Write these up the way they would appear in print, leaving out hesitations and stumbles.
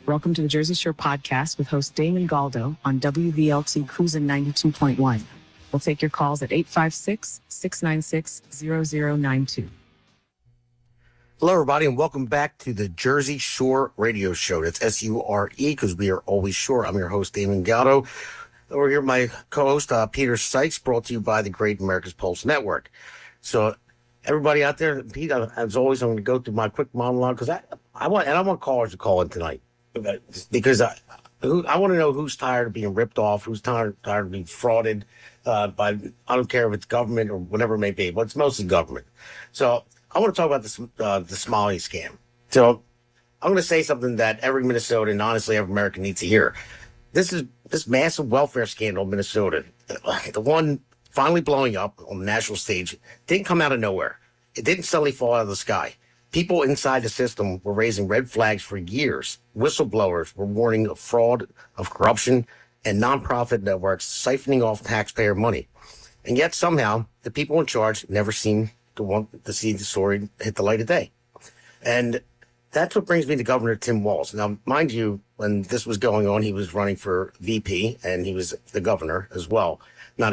Welcome to the Jersey Shore podcast with host Damon Galdo on WVLT Cruisin 92.1. We'll take your calls at 856-696-0092. Hello, everybody, and welcome back to the Jersey Shore radio show. That's S-U-R-E, because we are always shore. I'm your host, Damon Galdo. Over here, my co-host, Peter Sykes, brought to you by the Great America's Pulse Network. So, everybody out there, Pete, as always, I'm going to go through my quick monologue, because I want callers to call in tonight. Because I want to know who's tired of being ripped off, who's tired of being frauded by, I don't care if it's government or whatever it may be, but it's mostly government. So I want to talk about the Somali scam. So I'm going to say something that every Minnesotan and honestly every American needs to hear. This massive welfare scandal in Minnesota, the one finally blowing up on the national stage, didn't come out of nowhere. It didn't suddenly fall out of the sky. People inside the system were raising red flags for years. Whistleblowers were warning of fraud, of corruption, and nonprofit networks siphoning off taxpayer money. And yet somehow the people in charge never seem to want to see the story hit the light of day. And that's what brings me to Governor Tim Walz. Now, mind you, when this was going on, he was running for VP and he was the governor as well. Now,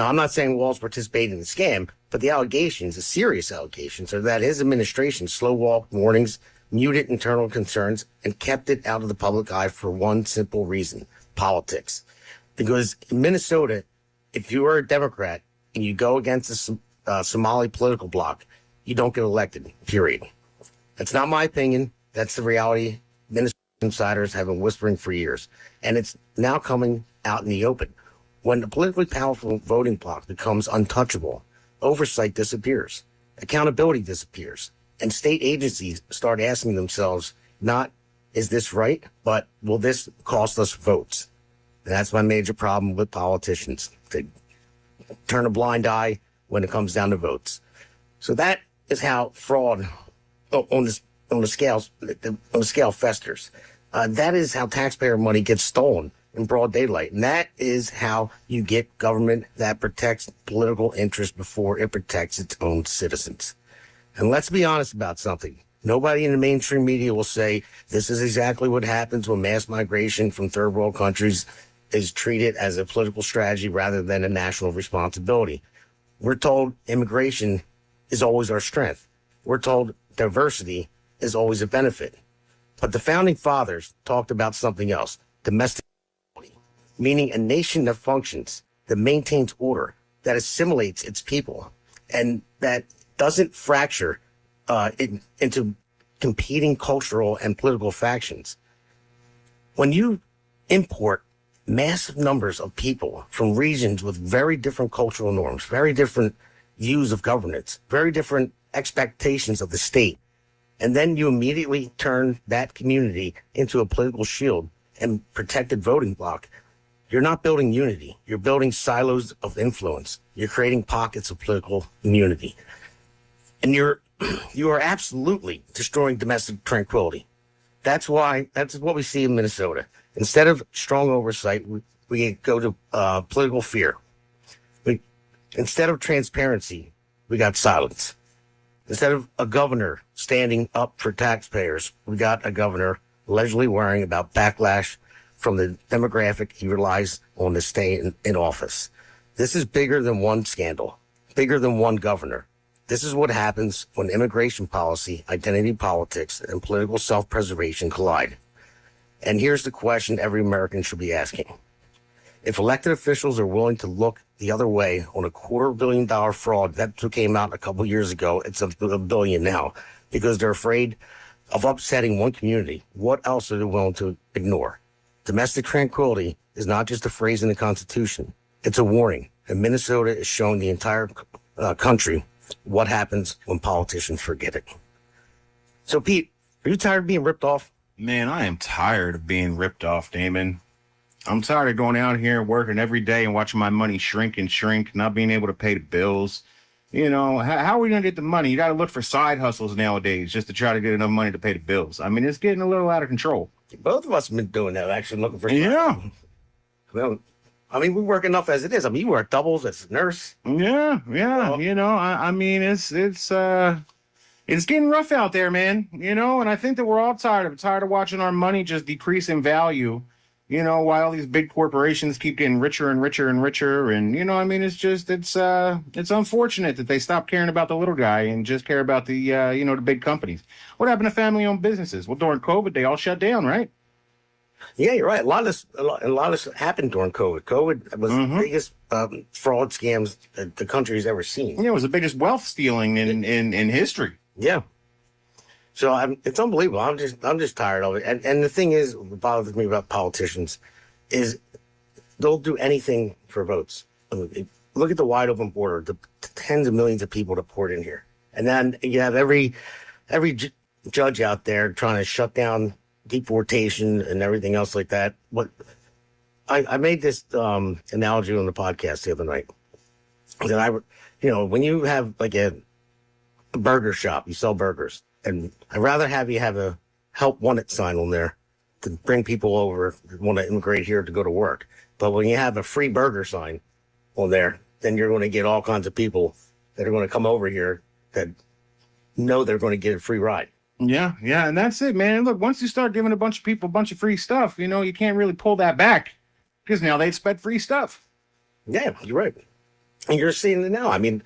I'm not saying Walz participated in the scam, but the allegations, the serious allegations, are that his administration slow-walked warnings, muted internal concerns, and kept it out of the public eye for one simple reason: politics. Because in Minnesota, if you are a Democrat and you go against the Somali political bloc, you don't get elected, period. That's not my opinion. That's the reality Minnesota insiders have been whispering for years. And it's now coming out in the open. When the politically powerful voting bloc becomes untouchable, oversight disappears, accountability disappears, and state agencies start asking themselves, not, is this right, but will this cost us votes? And that's my major problem with politicians. They turn a blind eye when it comes down to votes. So that is how fraud on the scale festers. That is how taxpayer money gets stolen in broad daylight. And that is how you get government that protects political interests before it protects its own citizens. And let's be honest about something. Nobody in the mainstream media will say this is exactly what happens when mass migration from third world countries is treated as a political strategy rather than a national responsibility. We're told immigration is always our strength. We're told diversity is always a benefit. But the founding fathers talked about something else: domestic, meaning a nation that functions, that maintains order, that assimilates its people, and that doesn't fracture into competing cultural and political factions. When you import massive numbers of people from regions with very different cultural norms, very different views of governance, very different expectations of the state, and then you immediately turn that community into a political shield and protected voting bloc, you're not building unity. You're building silos of influence. You're creating pockets of political immunity. And you are absolutely destroying domestic tranquility. That's what we see in Minnesota. Instead of strong oversight, we go to political fear. Instead of transparency, we got silence. Instead of a governor standing up for taxpayers, we got a governor allegedly worrying about backlash from the demographic he relies on to stay in office. This is bigger than one scandal, bigger than one governor. This is what happens when immigration policy, identity politics, and political self-preservation collide. And here's the question every American should be asking. If elected officials are willing to look the other way on a $250 million fraud that came out a couple years ago, it's $1 billion now, because they're afraid of upsetting one community, what else are they willing to ignore? Domestic tranquility is not just a phrase in the Constitution. It's a warning. And Minnesota is showing the entire country what happens when politicians forget it. So, Pete, are you tired of being ripped off? Man, I am tired of being ripped off, Damon. I'm tired of going out here and working every day and watching my money shrink and shrink, not being able to pay the bills. You know, how are we going to get the money? You got to look for side hustles nowadays just to try to get enough money to pay the bills. I mean, it's getting a little out of control. Both of us have been doing that, actually looking for. Yeah. Well, I mean, we work enough as it is. I mean, you work doubles as a nurse. Yeah. Well, You know, I mean, it's It's getting rough out there, man. And I think that we're all tired of watching our money just decrease in value. While these big corporations keep getting richer and richer and richer, and it's unfortunate that they stop caring about the little guy and just care about the big companies. What happened to family-owned businesses? Well, during COVID, they all shut down, right? Yeah, you're right. A lot of this happened during COVID. COVID was the biggest fraud scams that the country's ever seen. Yeah, it was the biggest wealth stealing in history. Yeah. So it's unbelievable. I'm just tired of it. And the thing is, what bothers me about politicians is they'll do anything for votes. I mean, look at the wide open border, the tens of millions of people that poured in here, and then you have every judge out there trying to shut down deportation and everything else like that. What I made this analogy on the podcast the other night that when you have like a burger shop, you sell burgers. And I'd rather have you have a help wanted sign on there to bring people over who want to immigrate here to go to work. But when you have a free burger sign on there, then you're going to get all kinds of people that are going to come over here that know they're going to get a free ride. Yeah, and that's it, man. And look, once you start giving a bunch of people a bunch of free stuff, you can't really pull that back because now they expect free stuff. Yeah, you're right. And you're seeing it now. I mean,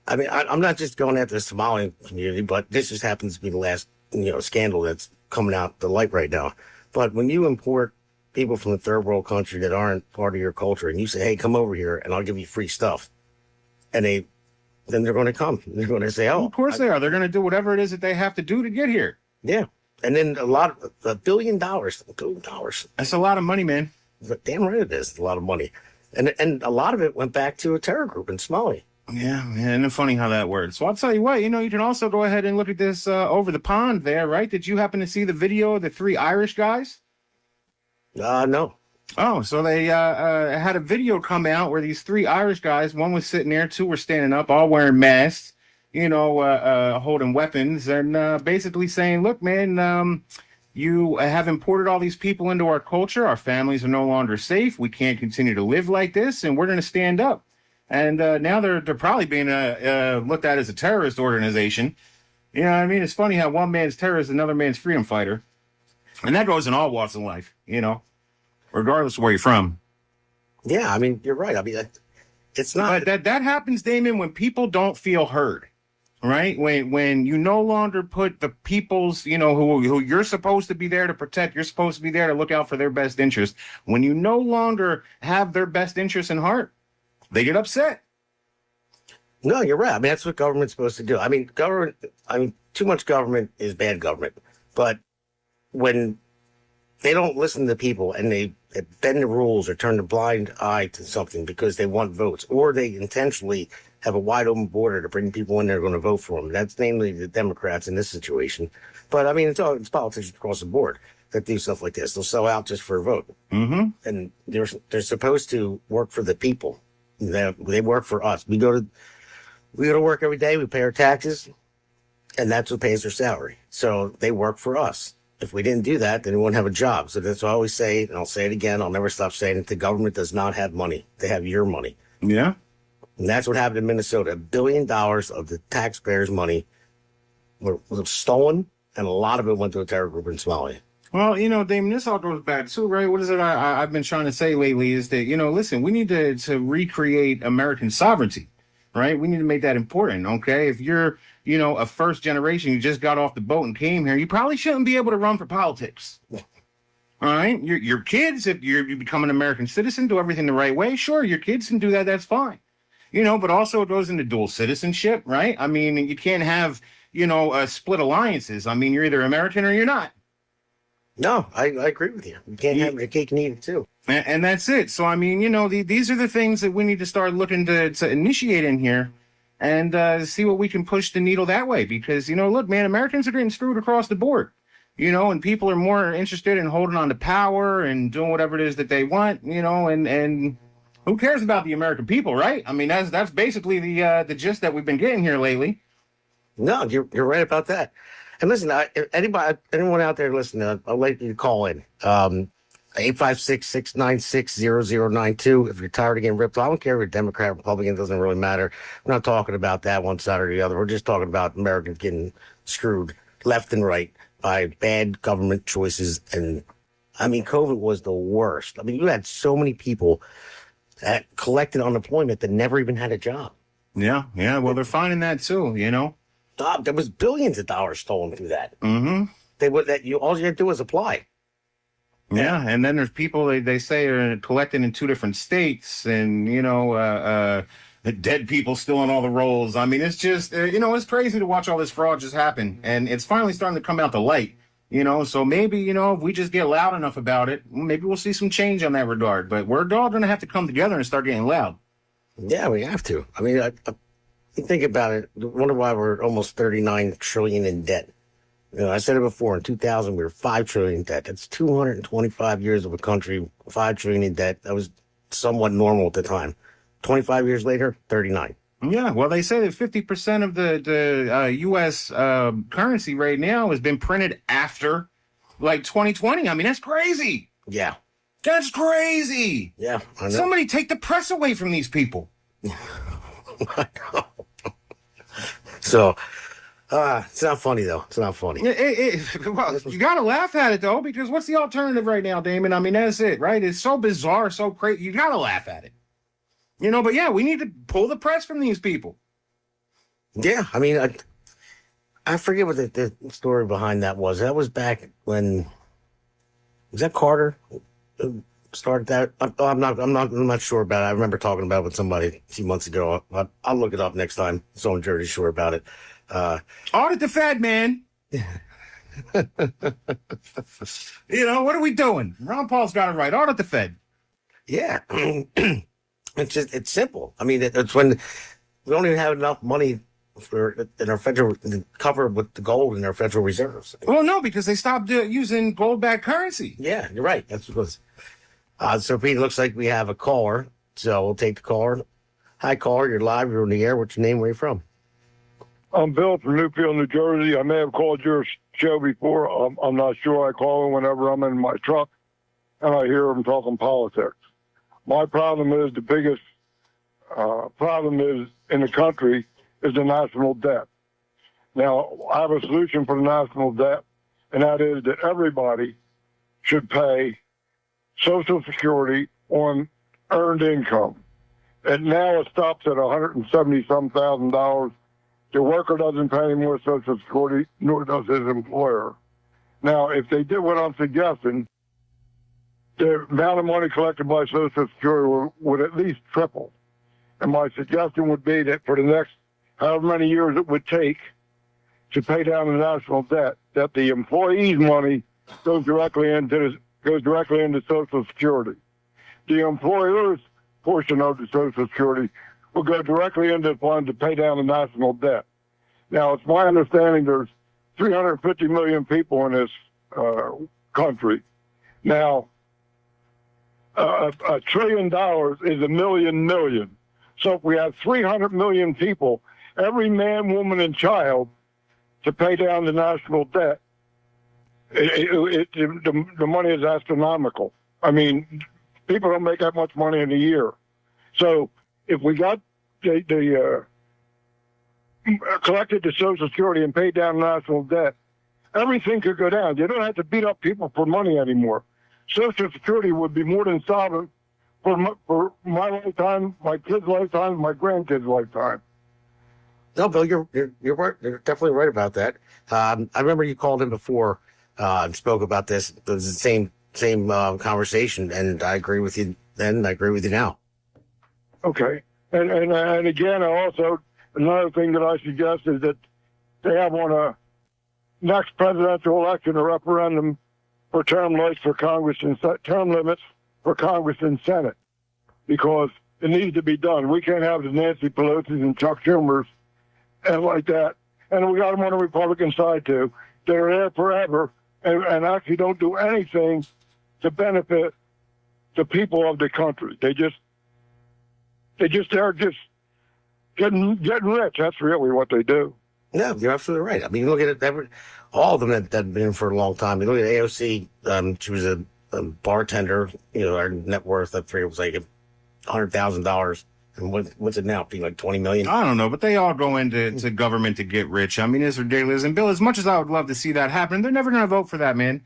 I'm not just going after the Somali community, but this just happens to be the last, scandal that's coming out the light right now. But when you import people from the third world country that aren't part of your culture, and you say, "Hey, come over here, and I'll give you free stuff," and then they're going to come. They're going to say, "Oh, of course they are. They're going to do whatever it is that they have to do to get here." Yeah, and then $1 billion. $1 billion. That's a lot of money, man. But damn right it is a lot of money, and a lot of it went back to a terror group in Somalia. Yeah, man, it's funny how that works. So I'll tell you what, you can also go ahead and look at this over the pond there, right? Did you happen to see the video of the 3 Irish guys? No. Oh, so they had a video come out where these 3 Irish guys, one was sitting there, 2 were standing up, all wearing masks, holding weapons, and basically saying, look, man, you have imported all these people into our culture. Our families are no longer safe. We can't continue to live like this, and we're going to stand up. And now they're probably being looked at as a terrorist organization. It's funny how one man's terrorist, another man's freedom fighter. And that goes in all walks of life, regardless of where you're from. Yeah, you're right. It's not. But that happens, Damon, when people don't feel heard, right? When you no longer put the people's, who you're supposed to be there to protect, you're supposed to be there to look out for their best interest. When you no longer have their best interest in heart, they get upset. No, you're right. That's what government's supposed to do. Too much government is bad government. But when they don't listen to people and they bend the rules or turn a blind eye to something because they want votes, or they intentionally have a wide open border to bring people in that are going to vote for them. That's namely the Democrats in this situation. But it's politicians across the board that do stuff like this. They'll sell out just for a vote. Mm-hmm. And they're supposed to work for the people. They work for us. We go to work every day. We pay our taxes, and that's what pays their salary. So they work for us. If we didn't do that, then we wouldn't have a job. So that's what I always say, and I'll say it again. I'll never stop saying it. The government does not have money. They have your money. Yeah. And that's what happened in Minnesota. $1 billion of the taxpayers' money was stolen, and a lot of it went to a terror group in Somalia. Well, Damon, this all goes back to, right? What is it I've been trying to say lately is that, listen, we need to recreate American sovereignty, right? We need to make that important, okay? If you're, a first generation, you just got off the boat and came here, you probably shouldn't be able to run for politics. All right? Your kids, if you become an American citizen, do everything the right way, sure, your kids can do that, that's fine. But also it goes into dual citizenship, right? You can't have, split alliances. You're either American or you're not. No, I agree with you. You can't have your cake and eat it too. And that's it. So, these are the things that we need to start looking to initiate in here and see what we can push the needle that way. Because, look, man, Americans are getting screwed across the board, and people are more interested in holding on to power and doing whatever it is that they want, and who cares about the American people, right? That's basically the gist that we've been getting here lately. No, you're right about that. And listen, anyone out there listening, I'd like you to call in. 856-696-0092. If you're tired of getting ripped, I don't care if you're Democrat, Republican, it doesn't really matter. We're not talking about that one side or the other. We're just talking about Americans getting screwed left and right by bad government choices. And I mean, COVID was the worst. I mean, you had so many people that collected unemployment that never even had a job. Yeah. Well, they're finding that too, you know? There was billions of dollars stolen through that. Mm-hmm. All you had to do was apply. Yeah, and then there's people they say are collected in 2 different states, and the dead people still in all the rolls. I mean, it's just it's crazy to watch all this fraud just happen, and it's finally starting to come out to light. So maybe if we just get loud enough about it, maybe we'll see some change on that regard. But we're all going to have to come together and start getting loud. Yeah, we have to. I mean, you think about it. Wonder why we're almost 39 trillion in debt. I said it before, in 2000, we were 5 trillion in debt. That's 225 years of a country, 5 trillion in debt. That was somewhat normal at the time. 25 years later, 39. Yeah, well, they say that 50% of the U.S. Currency right now has been printed after, 2020. I mean, that's crazy. Yeah. That's crazy. Yeah, I know. Somebody take the press away from these people. I know. So... it's not funny, though. It's not funny. Well, you got to laugh at it, though, because what's the alternative right now, Damon? I mean, that's it, right? It's so bizarre, so crazy. You got to laugh at it. But yeah, we need to pull the press from these people. Yeah, I mean, I forget what the story behind that was. That was back when, was that Carter started that? I'm not sure about it. I remember talking about it with somebody a few months ago. I'll look it up next time. So on Jersey Shore about it. Audit the Fed, man. What are we doing? Ron Paul's got it right. Audit the Fed. Yeah. It's simple. I mean, it's when we don't even have enough money in our federal cover with the gold in our Federal Reserves. Well, no, because they stopped using gold-backed currency. Yeah, you're right. That's what it was. So, Pete, looks like we have a caller. So we'll take the caller. Hi, caller. You're live. You're on the air. What's your name? Where are you from? I'm Bill from Newfield, New Jersey. I may have called your show before. I'm not sure. I call in whenever I'm in my truck and I hear them talking politics. My problem is the biggest problem is in the country is the national debt. Now, I have a solution for the national debt, and that is that everybody should pay Social Security on earned income. And now it stops at $170,000. The worker doesn't pay any more Social Security, nor does his employer. Now, if they did what I'm suggesting, the amount of money collected by Social Security would at least triple. And my suggestion would be that for the next however many years it would take to pay down the national debt, that the employee's money goes directly into Social Security. The employer's portion of the Social Security will go directly into the fund to pay down the national debt. Now, it's my understanding there's 350 million people in this country. Now, $1 trillion is a million. So if we have 300 million people, every man, woman, and child, to pay down the national debt, the money is astronomical. I mean, people don't make that much money in a year. So if we got collected the Social Security and paid down the national debt, everything could go down. You don't have to beat up people for money anymore. Social Security would be more than solvent for my lifetime, my kids' lifetime, my grandkids' lifetime. No, Bill, you're right. You're definitely right about that. I remember you called in before and spoke about this. It was the same conversation, and I agree with you then. I agree with you now. Okay, and again, also another thing that I suggest is that they have on a next presidential election a referendum for term limits for Congress and Senate, because it needs to be done. We can't have the Nancy Pelosi's and Chuck Schumer's and like that. And we got them on the Republican side too. They're there forever and actually don't do anything to benefit the people of the country. They're just getting rich. That's really what they do. No, you're absolutely right. I mean, you look at it, all of them that have been in for a long time. You look at AOC, she was a bartender, her net worth, I forget, was like $100,000. And what's it now? Be like 20 million? I don't know, but they all go into government to get rich. I mean, it's ridiculous. And Bill, as much as I would love to see that happen, they're never going to vote for that, man.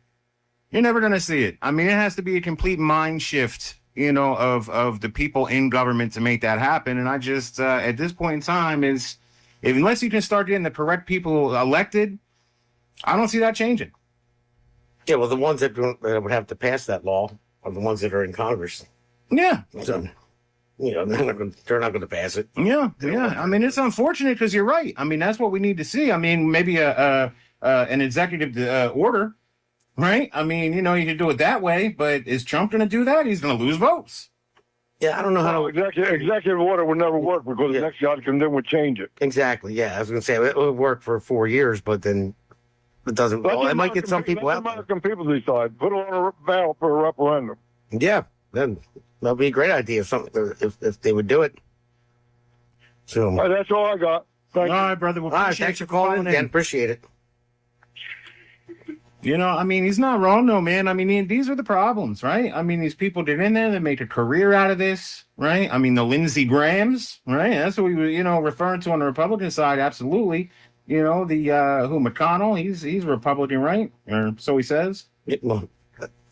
You're never going to see it. I mean, it has to be a complete mind shift, of the people in government to make that happen. And I just, at this point in time, unless you can start getting the correct people elected, I don't see that changing. Yeah, well, the ones that would have to pass that law are the ones that are in Congress. Yeah. So, they're not going to pass it. Yeah. I mean, it's unfortunate because you're right. I mean, that's what we need to see. I mean, maybe an executive order. Right? I mean, you can do it that way, but is Trump going to do that? He's going to lose votes. Yeah, I don't know how to... Executive order would never work because the next guy comes in would change it. Exactly, yeah. I was going to say, it would work for 4 years, but then it doesn't... Well, it might get some people out. American people decide. Put it on a ballot for a referendum. Yeah, then that would be a great idea if they would do it. So, all right, that's all I got. Thank you. All right, brother. Well, all right, thanks for calling in. Again, appreciate it. I mean, he's not wrong, though, man. I mean, these are the problems, right? I mean, these people get in there, they make a career out of this, right? I mean, the Lindsey Grahams, right? That's what we were, referring to on the Republican side, absolutely. McConnell, he's Republican, right? Or so he says. Who?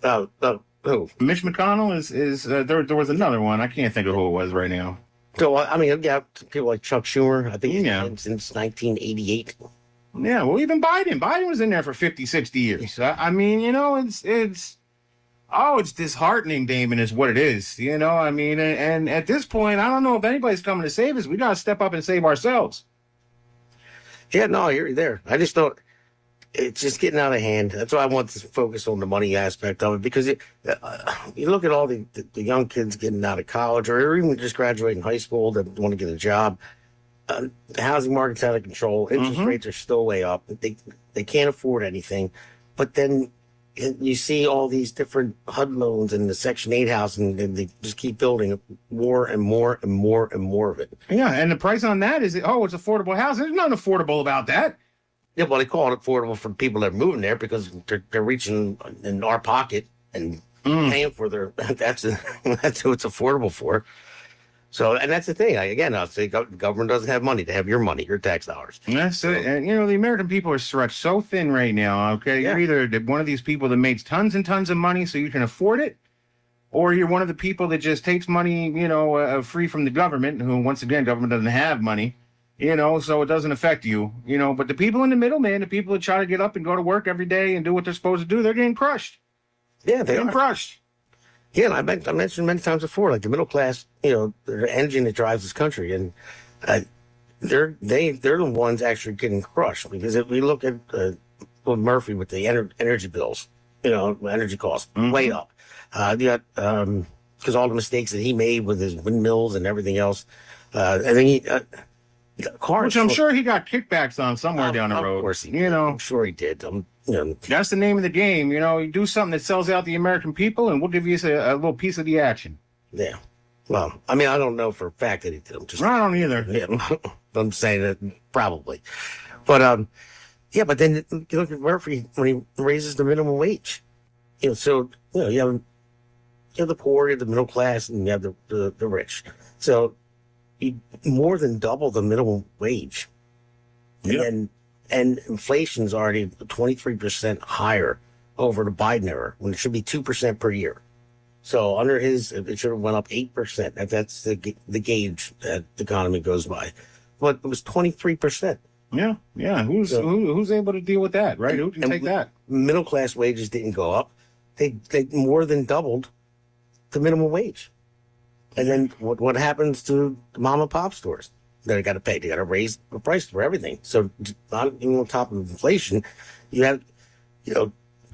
Mitch McConnell is there was another one. I can't think of who it was right now. So, I mean, yeah, people like Chuck Schumer, I think he's been since 1988. Yeah, well, even Biden was in there for 50, 60 years. I mean, it's disheartening, Damon, is what it is. I mean, and at this point, I don't know if anybody's coming to save us. We got to step up and save ourselves. Yeah, no, you're there. I just don't, it's just getting out of hand. That's why I want to focus on the money aspect of it, because you look at all the young kids getting out of college or even just graduating high school that want to get a job. The housing market's out of control. Interest rates are still way up. They can't afford anything. But then you see all these different HUD loans and the Section 8 housing, and they just keep building more and more and more and more of it. Yeah, and the price on that is, it's affordable housing. There's nothing affordable about that. Yeah, well, they call it affordable for people that are moving there because they're reaching in our pocket and paying for their. That's who it's affordable for. So, and that's the thing. I'll say government doesn't have money to have your money, your tax dollars. That's it. And, the American people are stretched so thin right now, okay? Yeah. You're either one of these people that makes tons and tons of money so you can afford it, or you're one of the people that just takes money, free from the government, who, once again, government doesn't have money, so it doesn't affect you, But the people in the middle, man, the people that try to get up and go to work every day and do what they're supposed to do, they're getting crushed. Yeah, they're getting crushed. Yeah, and I mentioned many times before, like the middle class, they're the engine that drives this country, and they're the ones actually getting crushed. Because if we look at Murphy with the energy bills, energy costs way up. You got because all the mistakes that he made with his windmills and everything else, and then he cars. Which I'm sure he got kickbacks on somewhere down the road. Of course he did. I'm sure he did. That's the name of the game. You do something that sells out the American people, and we'll give you a little piece of the action. Yeah. Well, I mean, I don't know for a fact that he did. I don't either. Yeah, I'm saying that probably. But, but then you look at Murphy when he raises the minimum wage. You have the poor, you have the middle class, and you have the rich. So you more than double the minimum wage. Yeah. And inflation's already 23% higher over the Biden era, when it should be 2% per year. So under his, it should have went up 8%. That's the gauge that the economy goes by. But it was 23%. Yeah. Who's able to deal with that, right? Who can take that? Middle class wages didn't go up. They more than doubled the minimum wage. And then what happens to the mom and pop stores? They got to pay. They got to raise the price for everything. So on top of inflation, you have,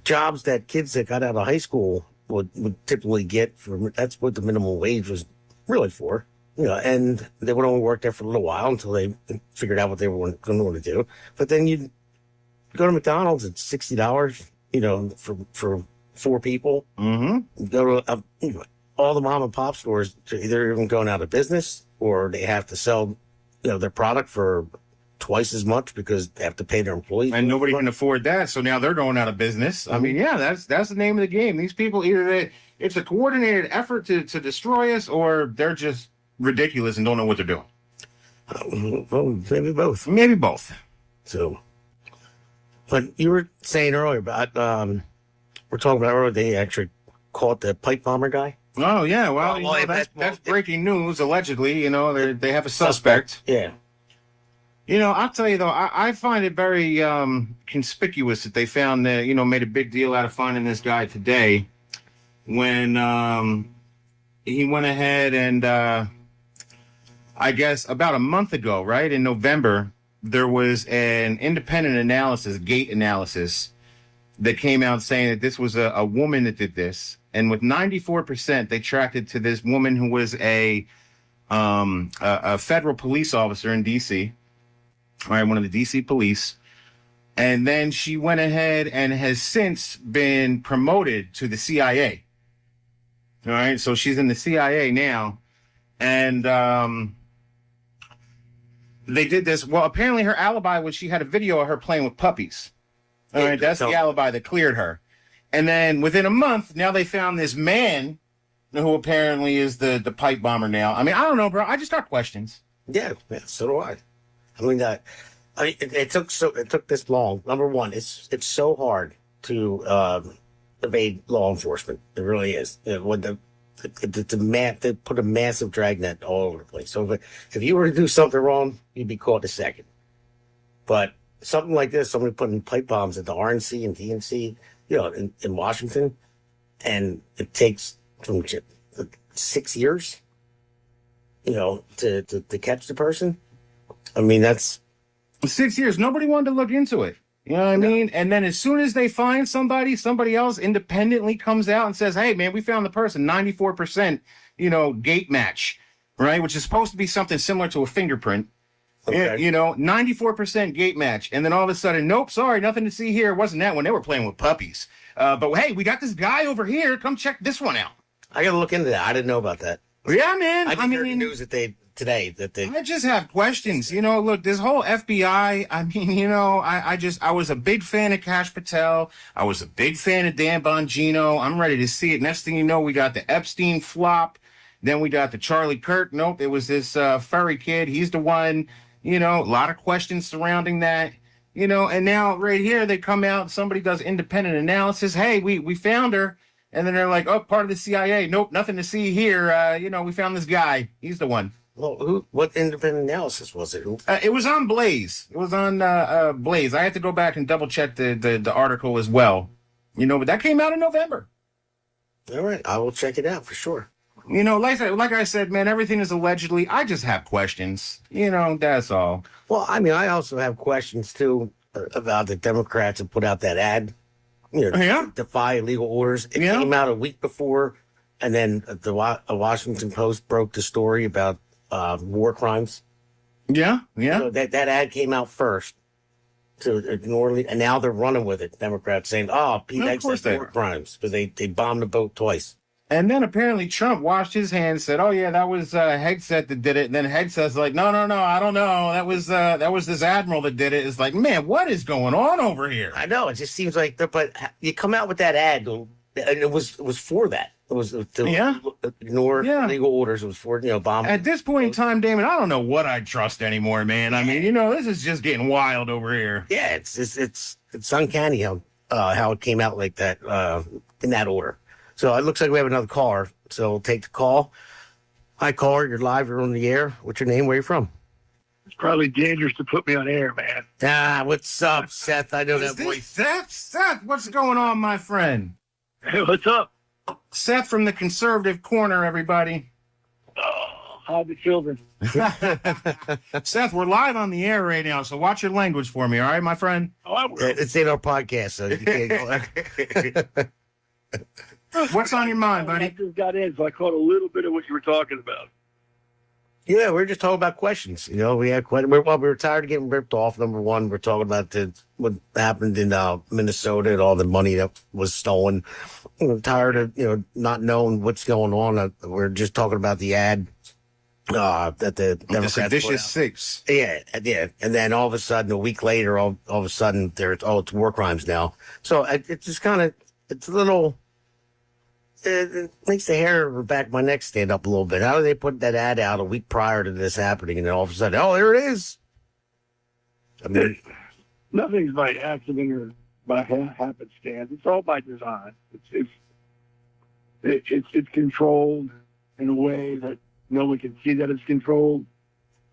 jobs that kids that got out of high school would typically get. That's what the minimum wage was really for. And they would only work there for a little while until they figured out what they were going to want to do. But then you go to McDonald's, it's $60, for 4 people. Mm-hmm. Go to all the mom and pop stores, either even going out of business or they have to sell their product for twice as much because they have to pay their employees. And nobody can afford that, so now they're going out of business. I mean, that's the name of the game. These people, it's a coordinated effort to destroy us, or they're just ridiculous and don't know what they're doing. Well, maybe both. Maybe both. So, but you were saying earlier about, we're talking about earlier, they actually caught the pipe bomber guy. Oh, yeah. Well, that's breaking news, allegedly. They have a suspect. Yeah. I'll tell you, though, I find it very conspicuous that they found that, made a big deal out of finding this guy today when he went ahead and, I guess, about a month ago, right, in November, there was an independent analysis, gate analysis, that came out saying that this was a woman that did this. And with 94%, they tracked it to this woman who was a federal police officer in D.C., all right, one of the D.C. police. And then she went ahead and has since been promoted to the CIA. All right, so she's in the CIA now. And they did this. Well, apparently her alibi was she had a video of her playing with puppies. All right, that's the alibi that cleared her. And then within a month, now they found this man who apparently is the pipe bomber now. I mean, I don't know, bro. I just got questions. Yeah, so do I. I mean, it took this long. Number one, it's so hard to evade law enforcement. It really is. When they put a massive dragnet all over the place. So if you were to do something wrong, you'd be caught in a second. But something like this, somebody putting pipe bombs at the RNC and DNC, in Washington, and it takes from 6 years, to catch the person. I mean, that's 6 years. Nobody wanted to look into it. You know what I mean? And then as soon as they find somebody else independently comes out and says, hey, man, we found the person, 94%, gate match, right? Which is supposed to be something similar to a fingerprint. Okay. 94% gate match. And then all of a sudden, nope, sorry, nothing to see here. It wasn't that one. They were playing with puppies. But hey, we got this guy over here. Come check this one out. I got to look into that. I didn't know about that. Yeah, man. I heard the news I just have questions. Look, this whole FBI, I mean, I was a big fan of Kash Patel. I was a big fan of Dan Bongino. I'm ready to see it. Next thing you know, we got the Epstein flop. Then we got the Charlie Kirk. Nope, it was this furry kid. He's the one. A lot of questions surrounding that. And now right here they come out. Somebody does independent analysis. Hey, we found her. And then they're like, oh, part of the CIA. Nope, nothing to see here. We found this guy. He's the one. Well, what independent analysis was it? It was on Blaze. It was on Blaze. I had to go back and double check the article as well. But that came out in November. All right, I will check it out for sure. Like I said, man, everything is allegedly. I just have questions. That's all. Well, I mean, I also have questions too about the Democrats that put out that ad. Defy illegal orders. It came out a week before, and then the Washington Post broke the story about war crimes. Yeah. So that ad came out first to ignore, and now they're running with it. Democrats saying, "Oh, Pete X said war crimes," because they bombed the boat twice. And then apparently Trump washed his hands, said, "Oh yeah, that was Hegseth that did it." And then Hegseth's like, "No, I don't know. That was this admiral that did it." It's like, man, what is going on over here? I know. It just seems like, but you come out with that ad, and it was for that. It was to ignore legal orders. It was for bomb. At this point in time, Damon, I don't know what I trust anymore, man. I mean, this is just getting wild over here. Yeah, it's uncanny how it came out like that in that order. So it looks like we have another caller. So we'll take the call. Hi, caller. You're live. You're on the air. What's your name? Where are you from? It's probably dangerous to put me on air, man. What's up, Seth? I know that voice. Seth, what's going on, my friend? Hey, what's up? Seth from the conservative corner, everybody. Oh, hide the children. Seth, we're live on the air right now, so watch your language for me, all right, my friend? Oh, I will. It's in our podcast, so you can't go. What's on your mind, buddy? I just got in, so I caught a little bit of what you were talking about. Yeah, we're just talking about questions. We had we were tired of getting ripped off. Number one, we're talking about what happened in Minnesota and all the money that was stolen. We're tired of not knowing what's going on. We're just talking about the ad that the Democrats seditious six. Yeah, and then all of a sudden, a week later, all of a sudden, it's war crimes now. So it's just kind of it's a little. it makes the hair on the back of my neck stand up a little bit. How do they put that ad out a week prior to this happening, and then all of a sudden, oh, there it is? I mean, Nothing's by accident or by happenstance. It's all by design. It's controlled in a way that no one can see that it's controlled.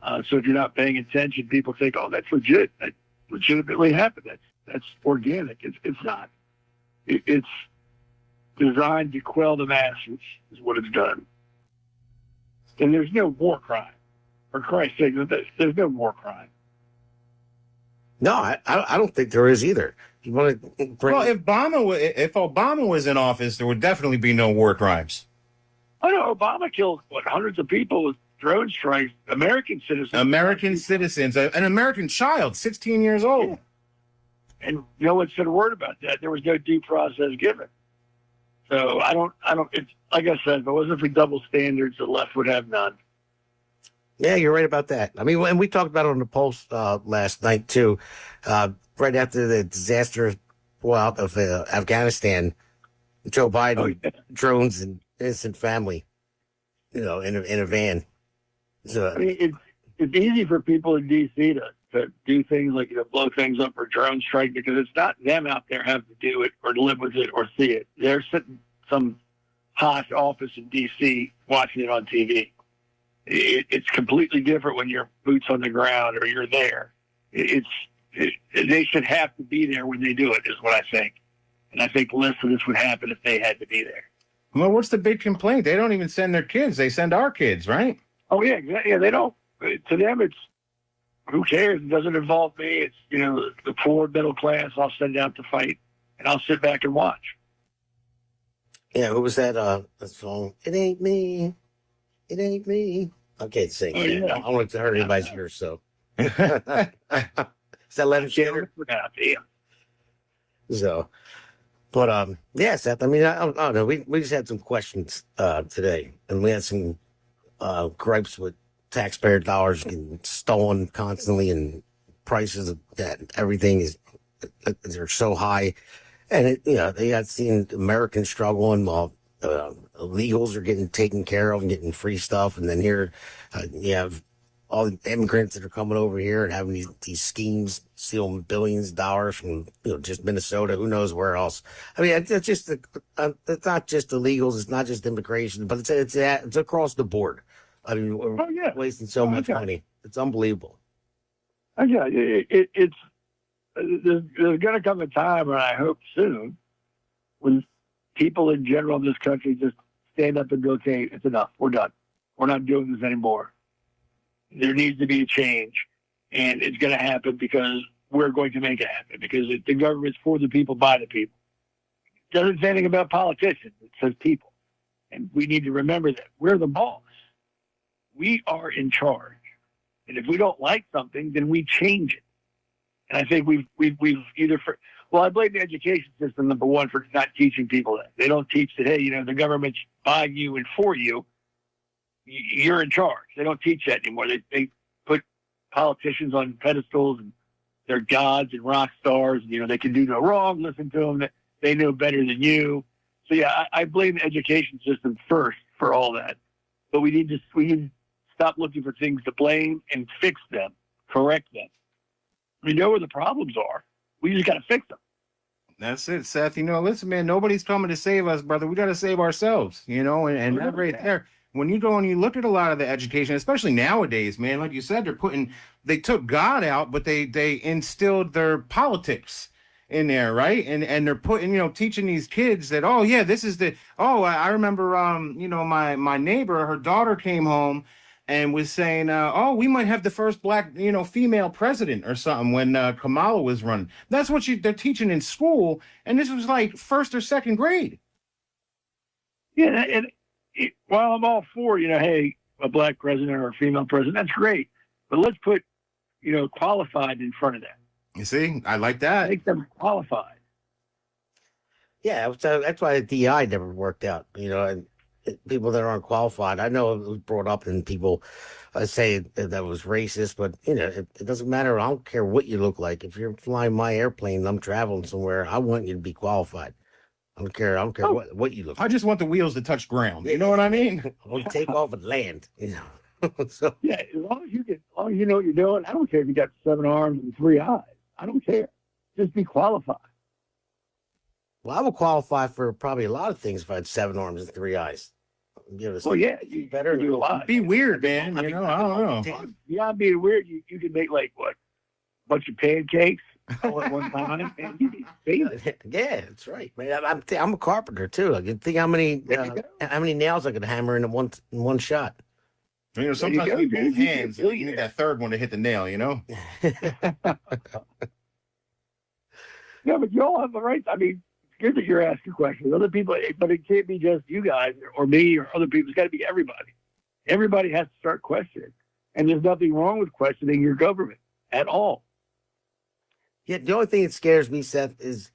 So if you're not paying attention, people think, "Oh, that's legit. That legitimately happened. That's organic." It's not. It's designed to quell the masses, is what it's done. And there's no war crime. For Christ's sake, there's no war crime. no, I don't think there is either. You want to bring? Well, if Obama was in office, there would definitely be no war crimes. Oh no, Obama killed hundreds of people with drone strikes, American citizens. An American child, 16 years old. Yeah. And no one said a word about that. There was no due process given. So I don't, it's like I said, if it wasn't for double standards, the left would have none. Yeah, you're right about that. I mean, and we talked about it on the Pulse last night too. Right after the disaster out of Afghanistan, Joe Biden drones an innocent family, in a van. So I mean, it's easy for people in D.C. to do things like blow things up or drone strike because it's not them out there having to do it or live with it or see it. They're sitting some posh office in D.C. watching it on TV. It's completely different when you're boots on the ground or you're there. They should have to be there when they do it, is what I think. And I think less of this would happen if they had to be there. Well, what's the big complaint? They don't even send their kids. They send our kids, right? Oh, yeah, exactly. Yeah, they don't. To them, it's, who cares? It doesn't involve me. It's, the poor middle class I'll send out to fight, and I'll sit back and watch. yeah, who was that song? It ain't me. It ain't me. I can't sing. Oh, yeah. I don't want to hurt anybody's ears, so. Is that Leonard Skinner? Yeah. So, but yeah, Seth. I mean, I don't know. We just had some questions today, and we had some gripes with taxpayer dollars getting stolen constantly, and prices of that everything they're so high, and they got seen Americans struggling while illegals are getting taken care of and getting free stuff, and then here you have all the immigrants that are coming over here and having these schemes, stealing billions of dollars from just Minnesota, who knows where else. I mean, it's just it's not just illegals, it's not just immigration, but it's across the board. I mean, we're wasting so much money. It's unbelievable. Yeah, it's there's going to come a time, and I hope soon, when people in general in this country just stand up and go, okay, it's enough. We're done. We're not doing this anymore. There needs to be a change, and it's going to happen because we're going to make it happen, because the government's for the people, by the people. It doesn't say anything about politicians. It says people. And we need to remember that. We're the boss. We are in charge. And if we don't like something, then we change it. And I think we've either I blame the education system, number one, for not teaching people that. They don't teach that, hey, the government's by you and for you. You're in charge. They don't teach that anymore. They put politicians on pedestals, and they're gods and rock stars. They can do no wrong. Listen to them. They know better than you. So yeah, I blame the education system first for all that. But we need to stop looking for things to blame and fix them, correct them. We know where the problems are. We just got to fix them. That's it, Seth. Listen, man, nobody's coming to save us, brother. We got to save ourselves, and that right there. When you go and you look at a lot of the education, especially nowadays, man, like you said, they took God out, but they instilled their politics in there, right? And they're putting, teaching these kids that, oh yeah, this is I remember, my neighbor, her daughter came home and was saying, we might have the first black, female president or something when Kamala was running. That's what they're teaching in school. And this was like first or second grade. Yeah. And while I'm all for, hey, a black president or a female president, that's great. But let's put, qualified in front of that. You see, I like that. Make them qualified. Yeah, that's why the DEI never worked out, and people that aren't qualified. I know it was brought up and people say that was racist, but, it doesn't matter. I don't care what you look like. If you're flying my airplane and I'm traveling somewhere, I want you to be qualified. I don't care what you look. I just want the wheels to touch ground. You know what I mean? I want to take off and land. So Yeah, as long as you know what you're doing. I don't care if you got 7 arms and 3 eyes. I don't care. Just be qualified. well, I would qualify for probably a lot of things if I had 7 arms and 3 eyes. Well, yeah, you better do a lot. Be weird, man. I don't know. Beyond being weird, you can make like what, a bunch of pancakes all at one time, and you'd be famous. Yeah, that's right, man. I'm a carpenter too. I can think how many nails I could hammer in one shot. Sometimes you need both hands. You need that third one to hit the nail. Yeah, but you all have the right. I mean, it's good that you're asking questions. Other people, but it can't be just you guys or me or other people. It's got to be everybody. Everybody has to start questioning, and there's nothing wrong with questioning your government at all. Yeah, the only thing that scares me, Seth, is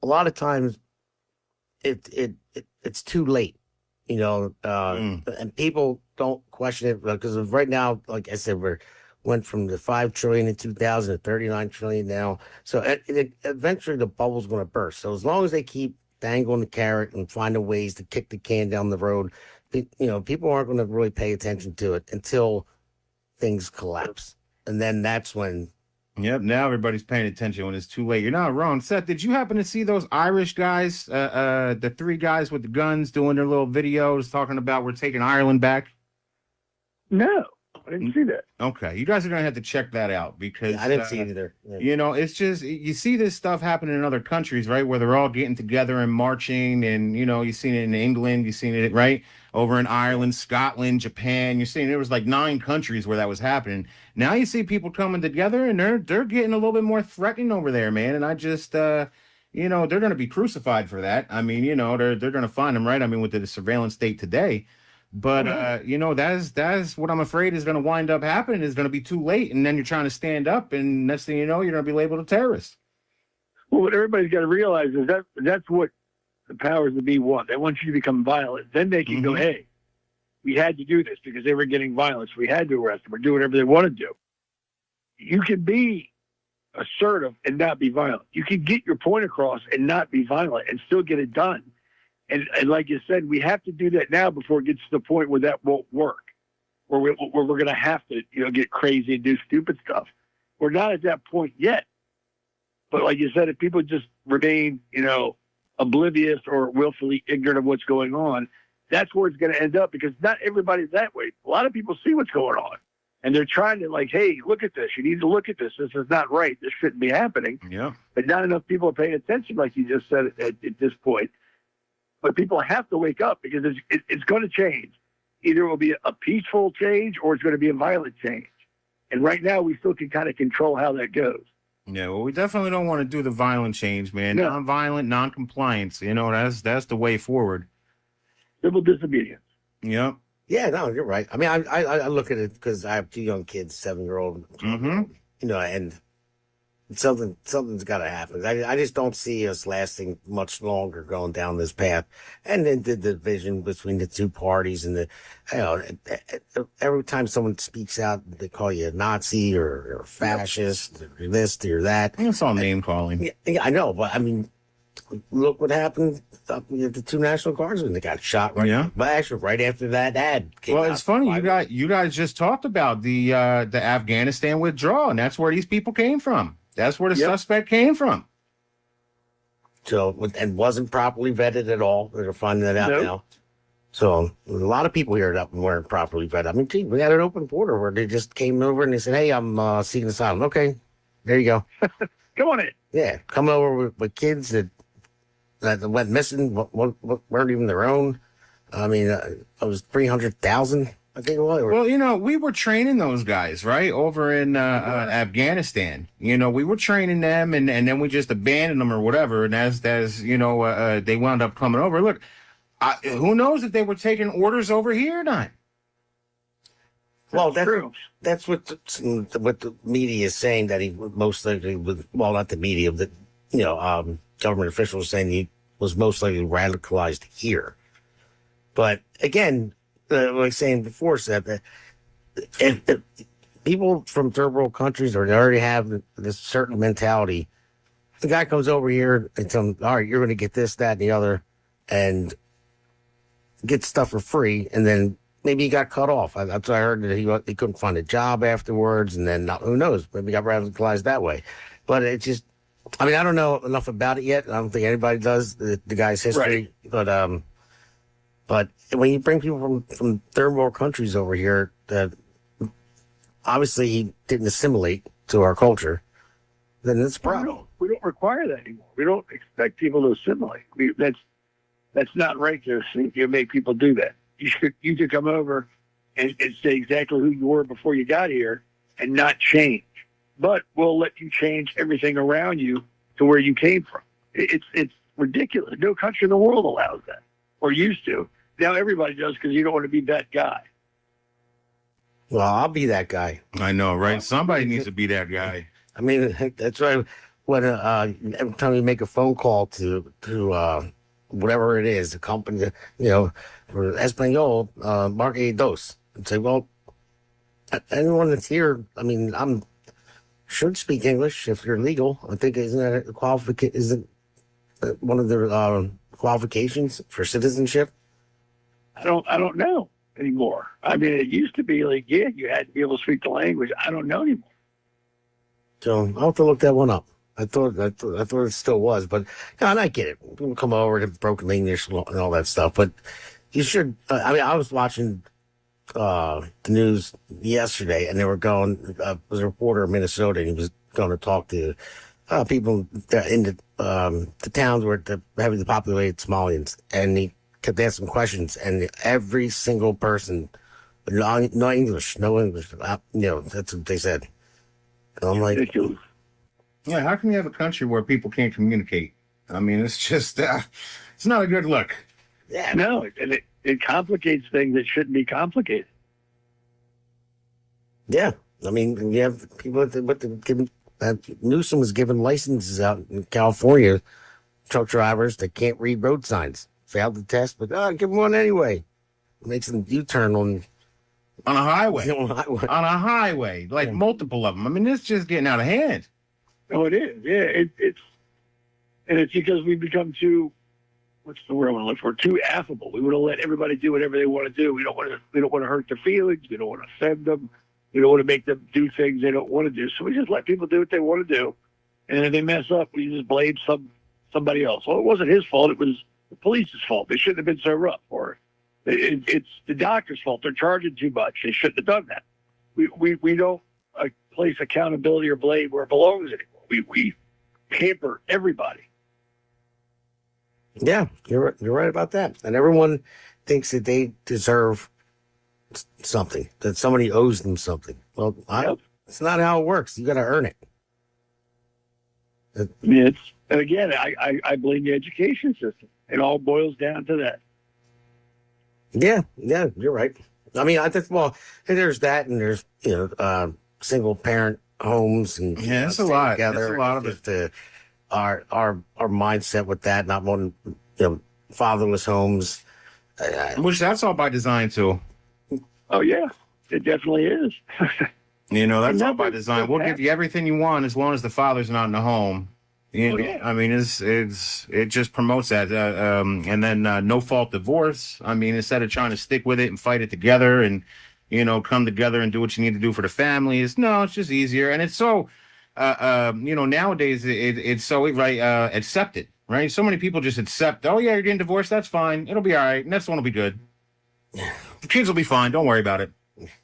a lot of times it's too late, and people don't question it because right now, like I said, went from the 5 trillion in 2000 to 39 trillion now. So eventually the bubble's going to burst. So as long as they keep dangling the carrot and finding ways to kick the can down the road, people aren't going to really pay attention to it until things collapse. And then that's when. Yep. Now everybody's paying attention when it's too late. You're not wrong. Seth, did you happen to see those Irish guys, the 3 guys with the guns doing their little videos talking about we're taking Ireland back? No. I didn't see that. Okay, you guys are gonna have to check that out because I didn't see it either. Yeah. It's just you see this stuff happening in other countries, right? Where they're all getting together and marching, and you've seen it in England, you've seen it right over in Ireland, Scotland, Japan. You're seeing there was like 9 countries where that was happening. Now you see people coming together, and they're getting a little bit more threatening over there, man. And I just they're gonna be crucified for that. I mean, they're gonna find them, right? I mean, with the surveillance state today. But that's what I'm afraid is going to wind up happening. Is going to be too late, and then you're trying to stand up, and next thing you know, you're going to be labeled a terrorist. Well, what everybody's got to realize is that's what the powers that be want. They want you to become violent. Then they can go, hey, we had to do this because they were getting violence. We had to arrest them or do whatever they want to do. You can be assertive and not be violent. You can get your point across and not be violent and still get it done. And like you said, we have to do that now before it gets to the point where that won't work, where we're going to have to, get crazy and do stupid stuff. We're not at that point yet. But like you said, if people just remain, oblivious or willfully ignorant of what's going on, that's where it's going to end up because not everybody's that way. A lot of people see what's going on and they're trying to hey, look at this. You need to look at this. This is not right. This shouldn't be happening. Yeah. But not enough people are paying attention, like you just said at this point. But people have to wake up because it's going to change. Either it will be a peaceful change or it's going to be a violent change. And right now, we still can kind of control how that goes. Yeah, well, we definitely don't want to do the violent change, man. No. Non-violent, non-compliance. That's the way forward. Civil disobedience. Yep. Yeah, no, you're right. I mean, I look at it because I have 2 young kids, 7-year-old, and something's got to happen. I just don't see us lasting much longer going down this path. And then the division between the 2 parties and every time someone speaks out, they call you a Nazi or fascist or this or that. It's all name calling. Yeah, I know, but I mean, look what happened with the 2 National Guardsmen that got shot right after that ad came out. It's funny you guys just talked about the Afghanistan withdrawal, and that's where these people came from. That's where the suspect came from. So, and wasn't properly vetted at all. They're finding that out now. So, a lot of people here that weren't properly vetted. I mean, gee, we had an open border where they just came over and they said, hey, I'm seeking asylum. Okay, there you go. Come on in. Yeah, coming over with kids that went missing, weren't even their own. I mean, it was 300,000. I think it was. Well, we were training those guys, right, over in Afghanistan. We were training them, and then we just abandoned them or whatever. And as they wound up coming over. Look, who knows if they were taking orders over here or not? Well, that's what the media is saying, that he most likely was. Well, not the media, but government officials saying he was most likely radicalized here. But again, like I was saying before, Seth, that if people from third world countries, or they already have this certain mentality, the guy comes over here and tells him, all right, you're going to get this, that, and the other, and get stuff for free, and then maybe he got cut off. That's what I heard, that he couldn't find a job afterwards, and then who knows? Maybe he got radicalized that way. But it just, I mean, I don't know enough about it yet. I don't think anybody does, the guy's history. Right. But when you bring people from third world countries over here, that obviously he didn't assimilate to our culture, then it's a problem. We don't require that anymore. We don't expect people to assimilate. That's not right to you make people do that. You should come over and say exactly who you were before you got here and not change. But we'll let you change everything around you to where you came from. It's ridiculous. No country in the world allows that, or used to. Now everybody does because you don't want to be that guy. Well, I'll be that guy. I know, right? Somebody needs to be that guy. I mean, that's right. When every time you make a phone call to whatever it is, the company, for Espanol, Marque Dos, and say, well, anyone that's here, I mean, should speak English if you're legal. I think isn't one of the qualifications for citizenship? I don't know anymore. I mean, it used to be like, yeah, you had to be able to speak the language. I don't know anymore. So I'll have to look that one up. I thought it still was, but and I get it. People come over to broken English and all that stuff, but you should. I mean, I was watching the news yesterday, and they were going. Was a reporter in Minnesota, and he was going to talk to people in the towns where the heavily populated Somalians, and he kept asking questions, and every single person, no English. That's what they said. And I'm like, ridiculous. Yeah, how can you have a country where people can't communicate? I mean, it's just, it's not a good look. Yeah, no, and it complicates things that shouldn't be complicated. Yeah, I mean, you have people Newsom was giving licenses out in California, truck drivers that can't read road signs. Failed the test, but give them one anyway. Makes them U-turn on a highway. On a highway, like multiple of them. I mean, it's just getting out of hand. Oh, it is. Yeah, it's because we've become too. What's the word I want to look for? Too affable. We want to let everybody do whatever they want to do. We don't want to hurt their feelings. We don't want to offend them. We don't want to make them do things they don't want to do. So we just let people do what they want to do, and if they mess up, we just blame somebody else. Well, it wasn't his fault. It was the police's fault. They shouldn't have been so rough. Or it's the doctor's fault. They're charging too much. They shouldn't have done that. We don't place accountability or blame where it belongs anymore. We pamper everybody. Yeah, you're right about that. And everyone thinks that they deserve something, that somebody owes them something. Well, it's not how it works. You got to earn it. And again, I blame the education system. It all boils down to that. Yeah, you're right. I mean, I think, well, there's that, and there's, single parent homes, and it's a lot. Together. It's a lot of it. Our mindset with that, not wanting, fatherless homes, which that's all by design too. Oh yeah, it definitely is. That's all by design. We'll give you everything you want as long as the father's not in the home. Yeah. I mean, it just promotes that, and then no fault divorce. I mean, instead of trying to stick with it and fight it together and come together and do what you need to do for the family, it's just easier, and it's so nowadays it's so accepted, right? So many people just accept. Oh yeah, you're getting divorced. That's fine. It'll be all right. Next one will be good. The kids will be fine. Don't worry about it.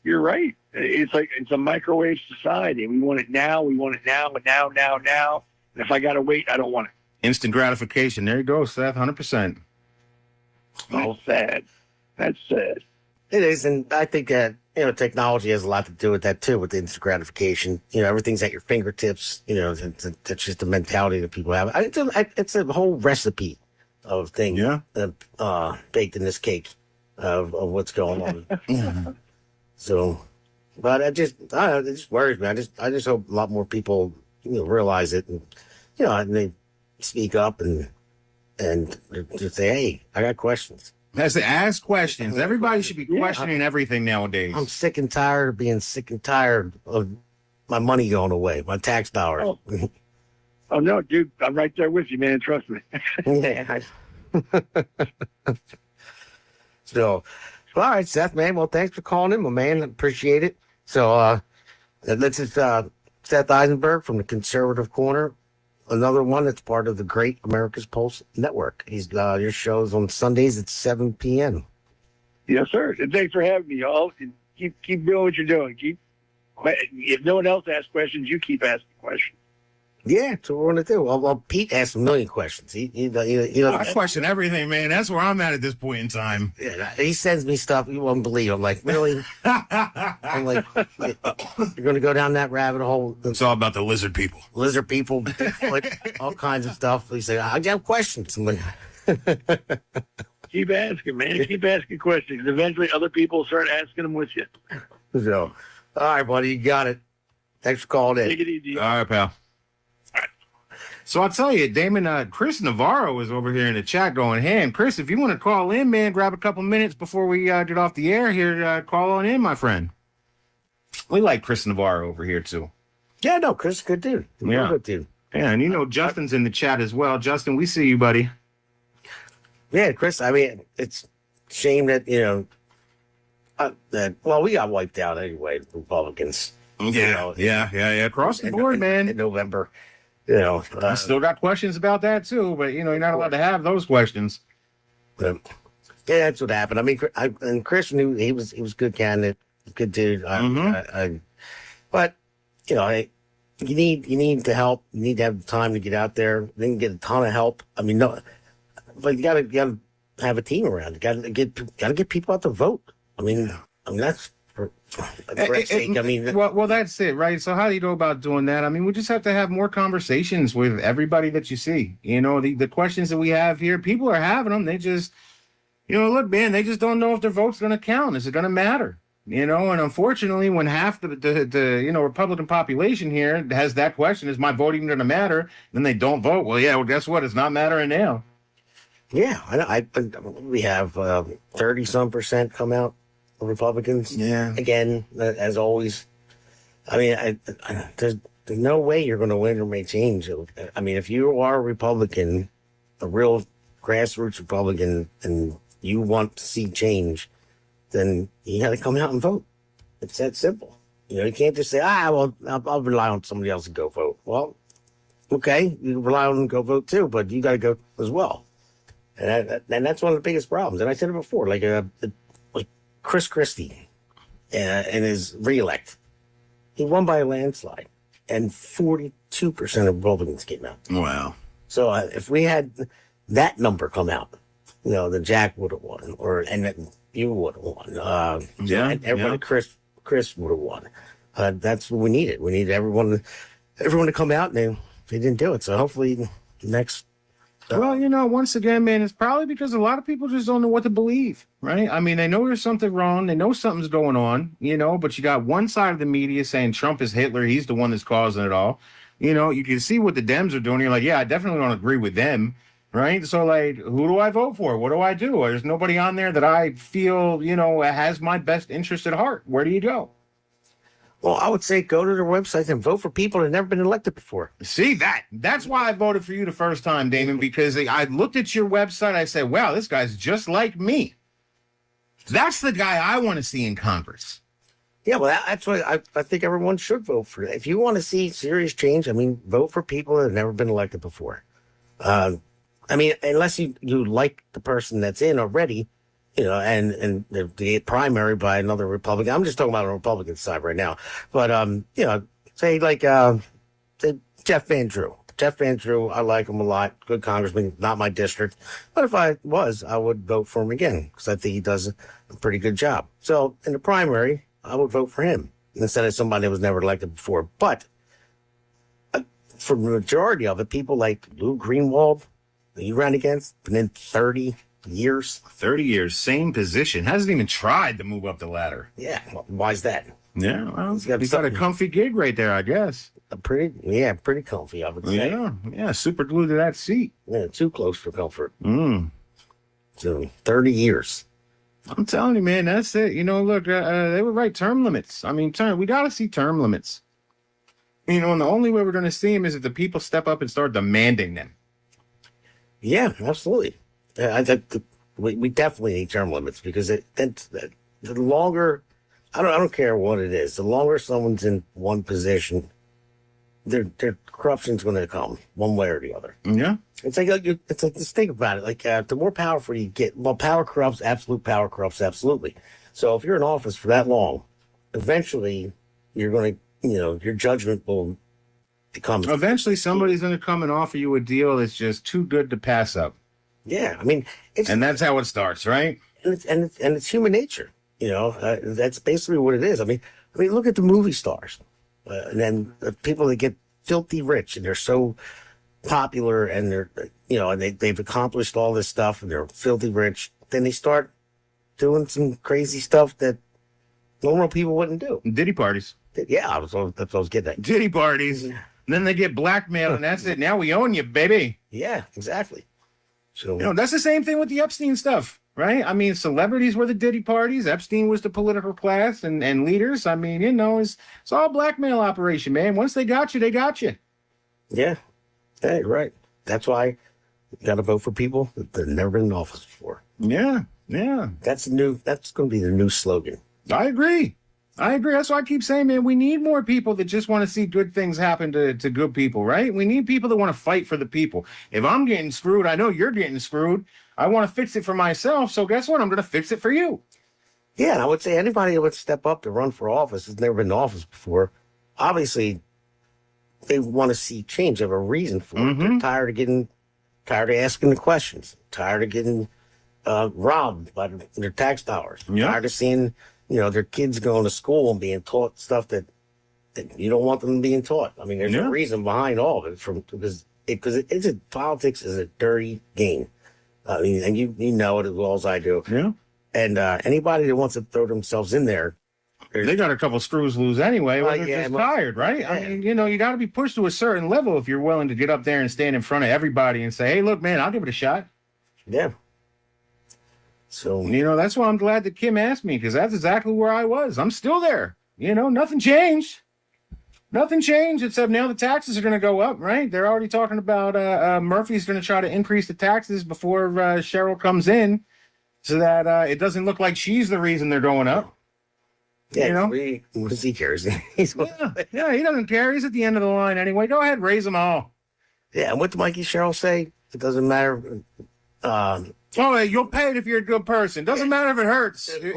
You're right. It's a microwave society. We want it now. We want it now, and now. And if I got to wait, I don't want it. Instant gratification. There you go, Seth. 100%. Oh, sad. That's sad. It is, and I think that technology has a lot to do with that too, with the instant gratification. Everything's at your fingertips. That's just the mentality that people have. It's a whole recipe of things, baked in this cake of what's going on. So, but it just worries me. I just hope a lot more people realize it, and and they speak up and just say, hey, I got questions. Has to ask questions. Everybody should be questioning everything nowadays. I'm sick and tired of being sick and tired of my money going away, my tax dollars. Oh. Oh no, dude, I'm right there with you, man. Trust me. Yeah. So, well, all right, Seth, man. Well, thanks for calling in, my man. Appreciate it. So, this is Seth Eisenberg from the Conservative Corner. Another one that's part of the Great America's Pulse Network. He's your show's on Sundays at 7 p.m. Yes, sir. And thanks for having me, y'all. And keep doing what you're doing. If no one else asks questions, you keep asking questions. Yeah, that's what we're going to do. Well, Pete asked a million questions. I question everything, man. That's where I'm at this point in time. Yeah, he sends me stuff you won't believe. I'm like, really? I'm like, you're going to go down that rabbit hole? It's all about the lizard people. Lizard people, Bigfoot, all kinds of stuff. He said, I have questions. I'm like, keep asking, man. Keep asking questions. Eventually, other people start asking them with you. So, all right, buddy, you got it. Thanks for calling in. Take it easy. All right, pal. So I'll tell you, Damon, Chris Navarro is over here in the chat going, hey, and Chris, if you want to call in, man, grab a couple minutes before we get off the air here, call on in, my friend. We like Chris Navarro over here, too. Yeah, no, Chris, good dude. Yeah. Good dude. Yeah, and you know Justin's in the chat as well. Justin, we see you, buddy. Yeah, Chris, I mean, it's a shame that, we got wiped out anyway, the Republicans. Yeah. Across the board, man. In November. I still got questions about that too, but you're not allowed to have those questions. Yeah, that's what happened. I mean, and Chris knew he was a good candidate, good dude. But you need the help. You need to have the time to get out there. You didn't get a ton of help. I mean, no, but you gotta have a team around. You gotta get people out to vote. I mean that's. For Christ's sake, I mean, well, that's it, right? So how do you go about doing that? I mean, we just have to have more conversations with everybody that you see. The questions that we have here, people are having them. They just, look, man, they just don't know if their vote's going to count. Is it going to matter? And unfortunately, when half the Republican population here has that question, is my vote even going to matter? Then they don't vote. Well, yeah, well, guess what? It's not mattering now. Yeah, we have 30-some% come out. Republicans, yeah. Again, as always. I mean, there's no way you're going to win or make change. I mean, if you are a Republican, a real grassroots Republican, and you want to see change, then you got to come out and vote. It's that simple. You can't just say, well, I'll rely on somebody else to go vote. Well, okay, you rely on them to go vote too, but you got to go as well. And that's one of the biggest problems. And I said it before, like Chris Christie and his reelect, he won by a landslide, and 42% of Republicans came out. Wow. So if we had that number come out, then Jack would have won, and you would have won. And everybody, Chris would have won. That's what we needed. We needed everyone to come out, and they didn't do it. So hopefully next. Well, once again, man, it's probably because a lot of people just don't know what to believe, right? I mean, they know there's something wrong. They know something's going on, but you got one side of the media saying Trump is Hitler. He's the one that's causing it all. You can see what the Dems are doing. You're like, yeah, I definitely don't agree with them, right? So, like, who do I vote for? What do I do? There's nobody on there that I feel, has my best interest at heart. Where do you go? Well, I would say go to their website and vote for people that have never been elected before. See, that's why I voted for you the first time, Damon, because I looked at your website. I said, wow, this guy's just like me. That's the guy I want to see in Congress. Yeah, well, that's what I think everyone should vote for. If you want to see serious change, I mean, vote for people that have never been elected before. I mean, unless you like the person that's in already, and the primary by another Republican. I'm just talking about the Republican side right now. But, say Jeff Van Drew. Jeff Van Drew, I like him a lot. Good congressman, not my district. But if I was, I would vote for him again because I think he does a pretty good job. So in the primary, I would vote for him instead of somebody that was never elected before. But for the majority of it, people like Lou Greenwald, that you ran against, been in 30 years. 30 years, same position. Hasn't even tried to move up the ladder. Yeah. Well, why is that? Yeah, well, he's got a comfy gig right there, I guess. Pretty comfy, I would say. Yeah, super glued to that seat. Yeah, too close for comfort. So 30 years. I'm telling you, man, that's it. Look, they were right. Term limits. I mean, we got to see term limits. You know, and the only way we're going to see them is if the people step up and start demanding them. Yeah, absolutely. We definitely need term limits because the longer, I don't care what it is, the longer someone's in one position, their corruption's going to come one way or the other. Yeah. It's like just think about it. Like the more powerful you get, well, power corrupts. Absolute power corrupts absolutely. So if you're in office for that long, eventually you're going to, your judgment will become. Eventually, somebody's going to come and offer you a deal that's just too good to pass up. Yeah, I mean, and that's how it starts, right? And it's human nature. That's basically what it is. I mean, look at the movie stars, and then the people that get filthy rich and they're so popular and they're, and they've accomplished all this stuff and they're filthy rich. Then they start doing some crazy stuff that normal people wouldn't do. Diddy parties. Yeah, that's what I was getting at. Diddy parties. And then they get blackmailed and that's it. Now we own you, baby. Yeah, exactly. So that's the same thing with the Epstein stuff, right? I mean, celebrities were the Diddy parties. Epstein was the political class and leaders. I mean, it's all blackmail operation, man. Once they got you, they got you. Yeah. Hey, right. That's why you got to vote for people that have never been in office before. Yeah. Yeah. That's going to be the new slogan. I agree. That's why I keep saying, man, we need more people that just want to see good things happen to good people, right? We need people that want to fight for the people. If I'm getting screwed, I know you're getting screwed. I want to fix it for myself. So guess what? I'm going to fix it for you. Yeah, and I would say anybody that would step up to run for office has never been in office before. Obviously, they want to see change. They have a reason for it. They're tired of asking the questions, tired of getting robbed by their tax dollars, tired of seeing their kids going to school and being taught stuff that you don't want them being taught. I mean, there's a reason behind all of it because politics is a dirty game. I mean, and you know it as well as I do. Yeah. And anybody that wants to throw themselves in there, they got a couple screws loose anyway. They're just tired, right? Yeah. I mean, you got to be pushed to a certain level if you're willing to get up there and stand in front of everybody and say, "Hey, look, man, I'll give it a shot." Yeah. So that's why I'm glad that Kim asked me because that's exactly where I was. I'm still there. Nothing changed. Nothing changed except now the taxes are going to go up, right? They're already talking about Murphy's going to try to increase the taxes before Cheryl comes in so that it doesn't look like she's the reason they're going up. Yeah, what does he care? Yeah, he doesn't care. He's at the end of the line anyway. Go ahead, raise them all. Yeah, and what did Mikey Cheryl say? It doesn't matter. You'll pay it if you're a good person. Doesn't matter if it hurts. If you're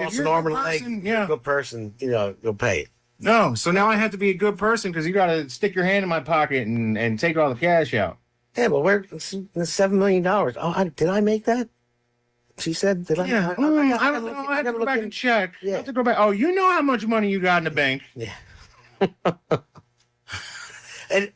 a good person, you'll pay it. No, so now I have to be a good person because you got to stick your hand in my pocket and take all the cash out. Yeah, but where's the $7 million? Oh, did I make that? She said, did I? Yeah. I don't know. I have to go back and check. Yeah. I have to go back. Oh, you know how much money you got in the bank. Yeah. And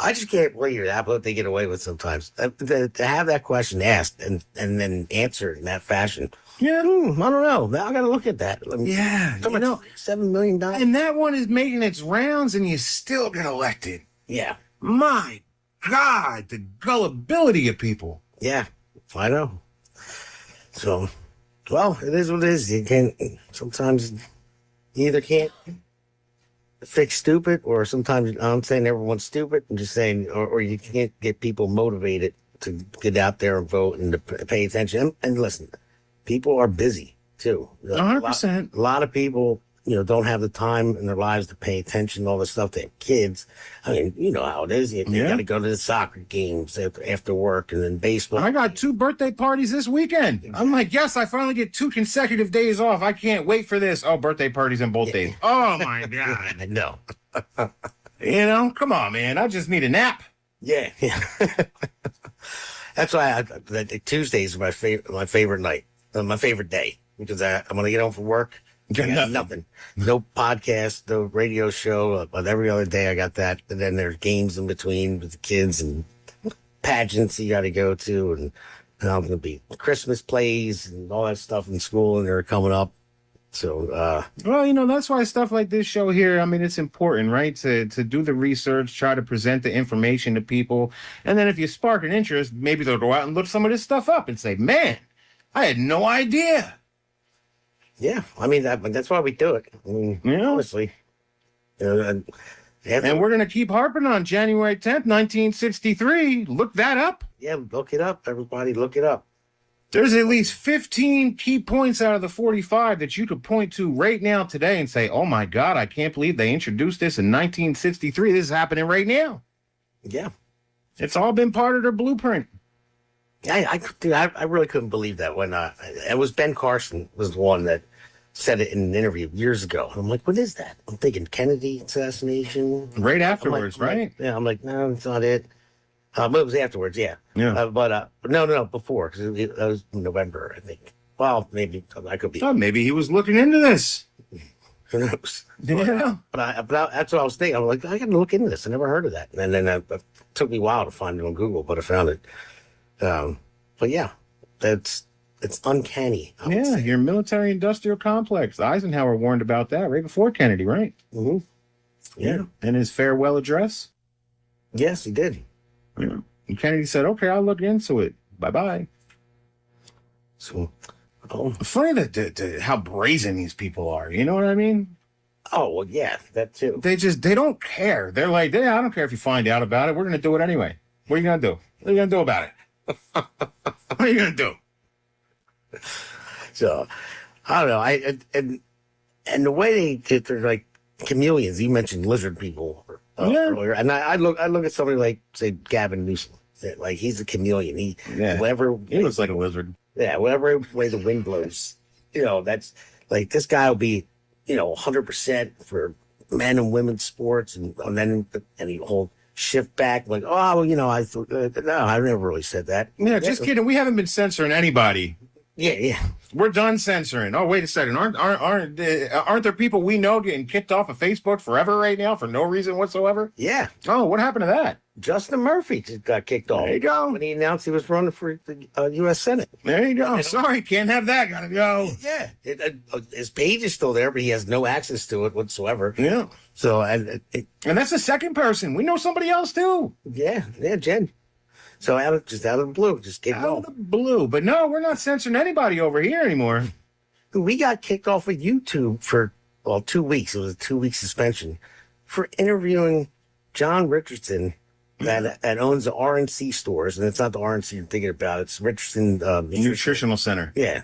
I just can't believe that what they get away with sometimes. To have that question asked and then answered in that fashion. Yeah, I don't know. Now I got to look at that. $7 million. And that one is making its rounds, and you still get elected. Yeah. My God, the gullibility of people. Yeah, I know. So, well, it is what it is. You can't. Sometimes you either can't fix stupid, or sometimes I'm saying everyone's stupid. I'm just saying, or you can't get people motivated to get out there and vote and to pay attention. And listen, people are busy too. 100%. A lot of people, don't have the time in their lives to pay attention to all this stuff. They have kids. I mean, you know how it is. You got to go to the soccer games after work and then baseball. I got 2 birthday parties this weekend. I'm like, yes, I finally get 2 consecutive days off. I can't wait for this. Oh, birthday parties in both days. Oh, my God. I know. Come on, man. I just need a nap. Yeah. That's why Tuesdays are my favorite night, my favorite day, because I'm going to get home from work. I got nothing. No podcast, no radio show. But every other day I got that. And then there's games in between with the kids and pageants you got to go to. And I'm going to be Christmas plays and all that stuff in school, and they're coming up. So, well, that's why stuff like this show here, I mean, it's important, right? To do the research, try to present the information to people. And then if you spark an interest, maybe they'll go out and look some of this stuff up and say, man, I had no idea. Yeah, I mean, that's why we do it. I mean, honestly, Yeah, And we're going to keep harping on January 10th, 1963. Look that up. yeah, look it up, everybody. Look it up. There's at least 15 key points out of the 45 that you could point to right now today and say, oh my God, I can't believe they introduced this in 1963. This is happening right now. Yeah. It's all been part of their blueprint. I really couldn't believe that when it was Ben Carson was the one that said it in an interview years ago. I'm like, what is that? I'm thinking Kennedy assassination. Right afterwards, right? Yeah, I'm like, no, it's not it. But it was afterwards, yeah. Yeah. But no, before, because that was November, I think. Well, maybe I could be. Oh, maybe he was looking into this. Who knows? Yeah. But that's what I was thinking. I'm like, I got to look into this. I never heard of that. And then it took me a while to find it on Google, but I found it. But yeah, it's uncanny. Yeah, your military-industrial complex. Eisenhower warned about that right before Kennedy, right? Mm-hmm. Yeah. In his farewell address. Yes, he did. Yeah. And Kennedy said, okay, I'll look into it. Bye-bye. So, Funny that how brazen these people are. You know what I mean? oh, well, yeah, that too. They don't care. They're like, I don't care if you find out about it. We're going to do it anyway. What are you going to do? What are you going to do about it? What are you going to do? So, I don't know. And the way they're like chameleons. You mentioned lizard people earlier, and I look at somebody like, say, Gavin Newsom. Like, he's a chameleon. He looks like a lizard. Yeah, whatever way the wind blows, that's like this guy will be, 100% for men and women's sports, and then he'll shift back like, oh, well, I thought no, I never really said that. Yeah, just kidding. We haven't been censoring anybody. Yeah. We're done censoring. Oh, wait a second. Aren't there people we know getting kicked off of Facebook forever right now for no reason whatsoever? Yeah. Oh, what happened to that? Justin Murphy just got kicked off. There you go. When he announced he was running for the U.S. Senate. There you go. Sorry, can't have that. Gotta go. Yeah. His page is still there, but he has no access to it whatsoever. Yeah. So, and that's the second person. We know somebody else too. Yeah, Jen. So out of the blue, just get out of the blue. But no, we're not censoring anybody over here anymore. We got kicked off of YouTube for 2 weeks. It was a 2-week suspension for interviewing John Richardson that owns the RNC stores, and it's not the RNC you're thinking about. It's Richardson Nutritional Center. Yeah,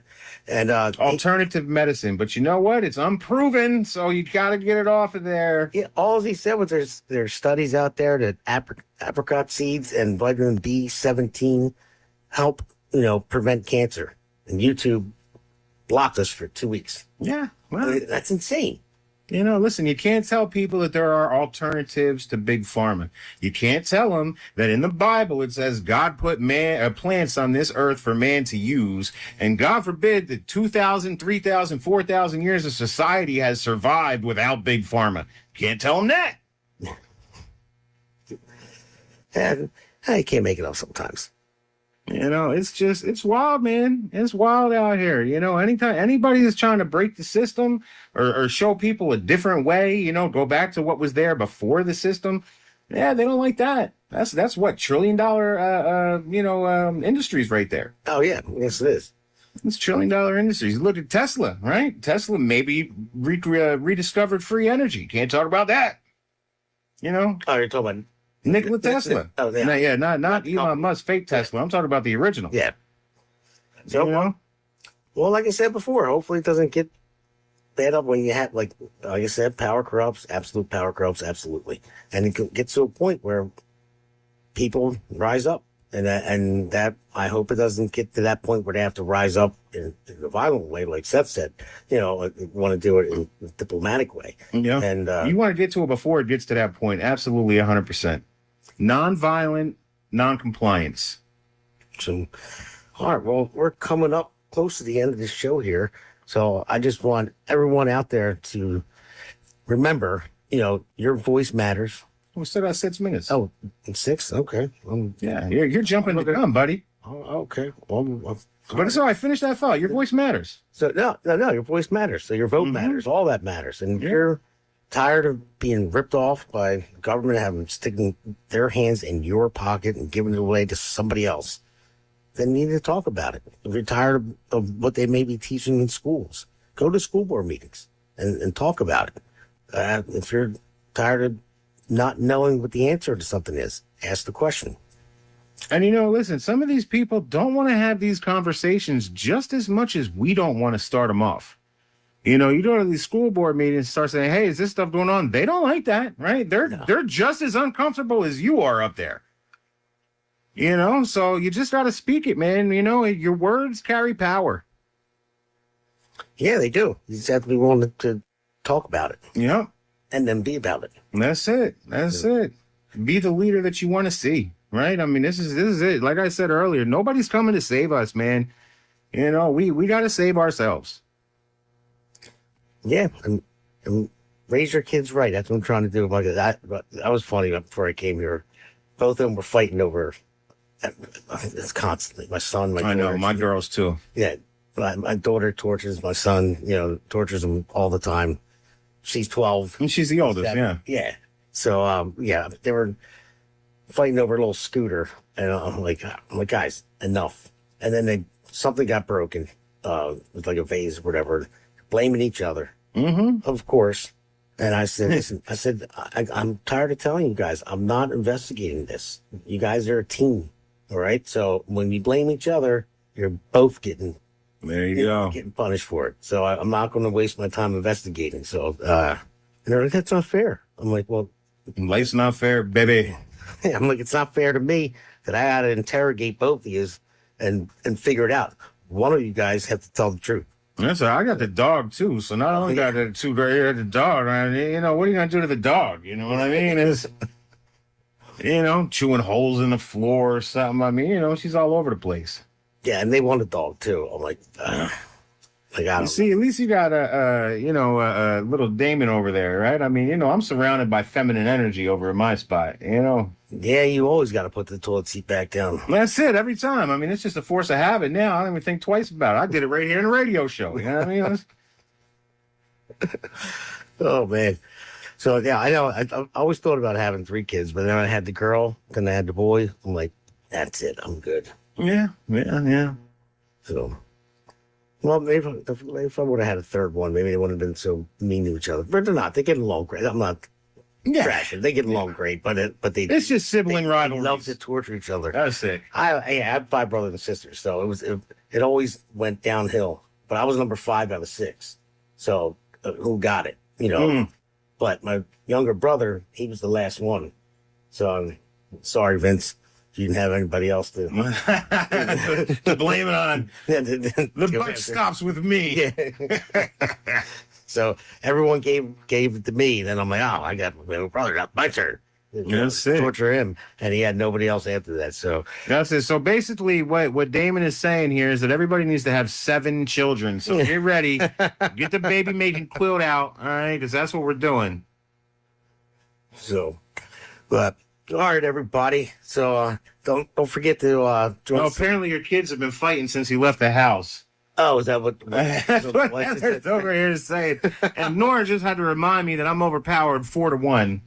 and alternative medicine. But you know what? It's unproven, so you got to get it off of there. Yeah, all he said was there's studies out there that apricot seeds and vitamin B17 help prevent cancer, and YouTube blocked us for 2 weeks. Yeah, well, that's insane. Listen, you can't tell people that there are alternatives to big pharma. You can't tell them that in the Bible it says God put plants on this earth for man to use, and God forbid that 2,000, 3,000, 4,000 years of society has survived without big pharma. Can't tell them that. And I can't make it up sometimes. It's wild, man. It's wild out here. Anytime anybody that's trying to break the system or show people a different way, go back to what was there before the system. Yeah, they don't like that. That's what $1 trillion, industries right there. Oh yeah. Yes, it is. It's $1 trillion industries. Look at Tesla, right? Tesla maybe rediscovered free energy. Can't talk about that. Oh, you're talking about Nikola Tesla. Oh, yeah. Not Elon Musk, fake Tesla. I'm talking about the original. Yeah. So, well, like I said before, hopefully it doesn't get bad up when you have, like I said, power corrupts, absolute power corrupts, absolutely. And it gets to a point where people rise up. And that I hope it doesn't get to that point where they have to rise up in a violent way, like Seth said. Want to do it in a diplomatic way. Yeah. And you want to get to it before it gets to that point. Absolutely, 100%. Non-violent, non-compliance. So, all right. Well, we're coming up close to the end of the show here. So I just want everyone out there to remember, your voice matters. We still got 6 minutes. Oh, 6? Okay. Yeah, you're jumping the gun, buddy. Oh, okay. Well, but it's all right. Finish that thought. Your voice matters. So no, your voice matters. So your vote matters. All that matters. And if you're tired of being ripped off by government having sticking their hands in your pocket and giving it away to somebody else, then you need to talk about it. If you're tired of what they may be teaching in schools, go to school board meetings and talk about it. If you're tired of not knowing what the answer to something is. Ask the question. And listen, some of these people don't want to have these conversations just as much as we don't want to start them off. You go to these school board meetings and start saying, hey, is this stuff going on? They don't like that, right? They're just as uncomfortable as you are up there. So you just got to speak it, man. Your words carry power. Yeah, they do. You just have to be willing to talk about it. Yep. And then be about it. That's it. Be the leader that you want to see. Right? I mean, this is it. Like I said earlier, nobody's coming to save us, man. We got to save ourselves. Yeah, and raise your kids right. That's what I'm trying to do. That was funny before I came here. Both of them were fighting over it's constantly. My son, my daughter. I know, my girls too. Yeah, my daughter tortures my son, tortures him all the time. She's 12. And she's the oldest, yeah. Yeah. So, they were fighting over a little scooter, and I'm like, guys, enough. And then something got broken, with like a vase or whatever, blaming each other, of course. And I said, listen, I'm tired of telling you guys, I'm not investigating this. You guys are a team, all right? So when you blame each other, you're both getting punished for it. So I'm not going to waste my time investigating. So, and they're like, that's not fair. I'm like, well, life's not fair, baby. I'm like, it's not fair to me that I got to interrogate both of you and figure it out. One of you guys have to tell the truth. Yes, sir. I got the dog too. So not only got the two right here, the dog. What are you gonna do to the dog? You know what I mean? It's chewing holes in the floor or something. I mean, she's all over the place. Yeah, and they want a dog too. I'm like, I don't see, at least you got a little Damon over there, right? I mean, I'm surrounded by feminine energy over in my spot. Yeah, you always got to put the toilet seat back down. That's it, every time. I mean, it's just a force of habit now. I don't even think twice about it. I did it right here in the radio show. You know what I mean? Oh, man. So, yeah, I know. I always thought about having 3 kids, but then I had the girl, then I had the boy. I'm like, that's it. I'm good. Yeah. So, well, maybe if I would have had a third one, maybe they wouldn't have been so mean to each other. But they're not. They get along great. I'm not trashing. They get along great, but it's just sibling rivalries. They love to torture each other. That's it. I have 5 brothers and sisters, so it always went downhill. But I was number 5 out of 6. So who got it? But my younger brother, he was the last one. So I'm sorry, Vince. You didn't have anybody else to blame it on. The buck stops with me. Yeah. So everyone gave it to me. Then I'm like, I got my brother. That's my turn. That's it. Torture him, and he had nobody else after that. So that's it. So basically, what Damon is saying here is that everybody needs to have 7 children. So get ready, get the baby making quilt out, all right? Because that's what we're doing. So, but. All right, everybody. So don't forget to join. Well, apparently your kids have been fighting since he left the house. Oh, is that what? That's what Heather's over here to say. And Nora just had to remind me that I'm overpowered 4-1.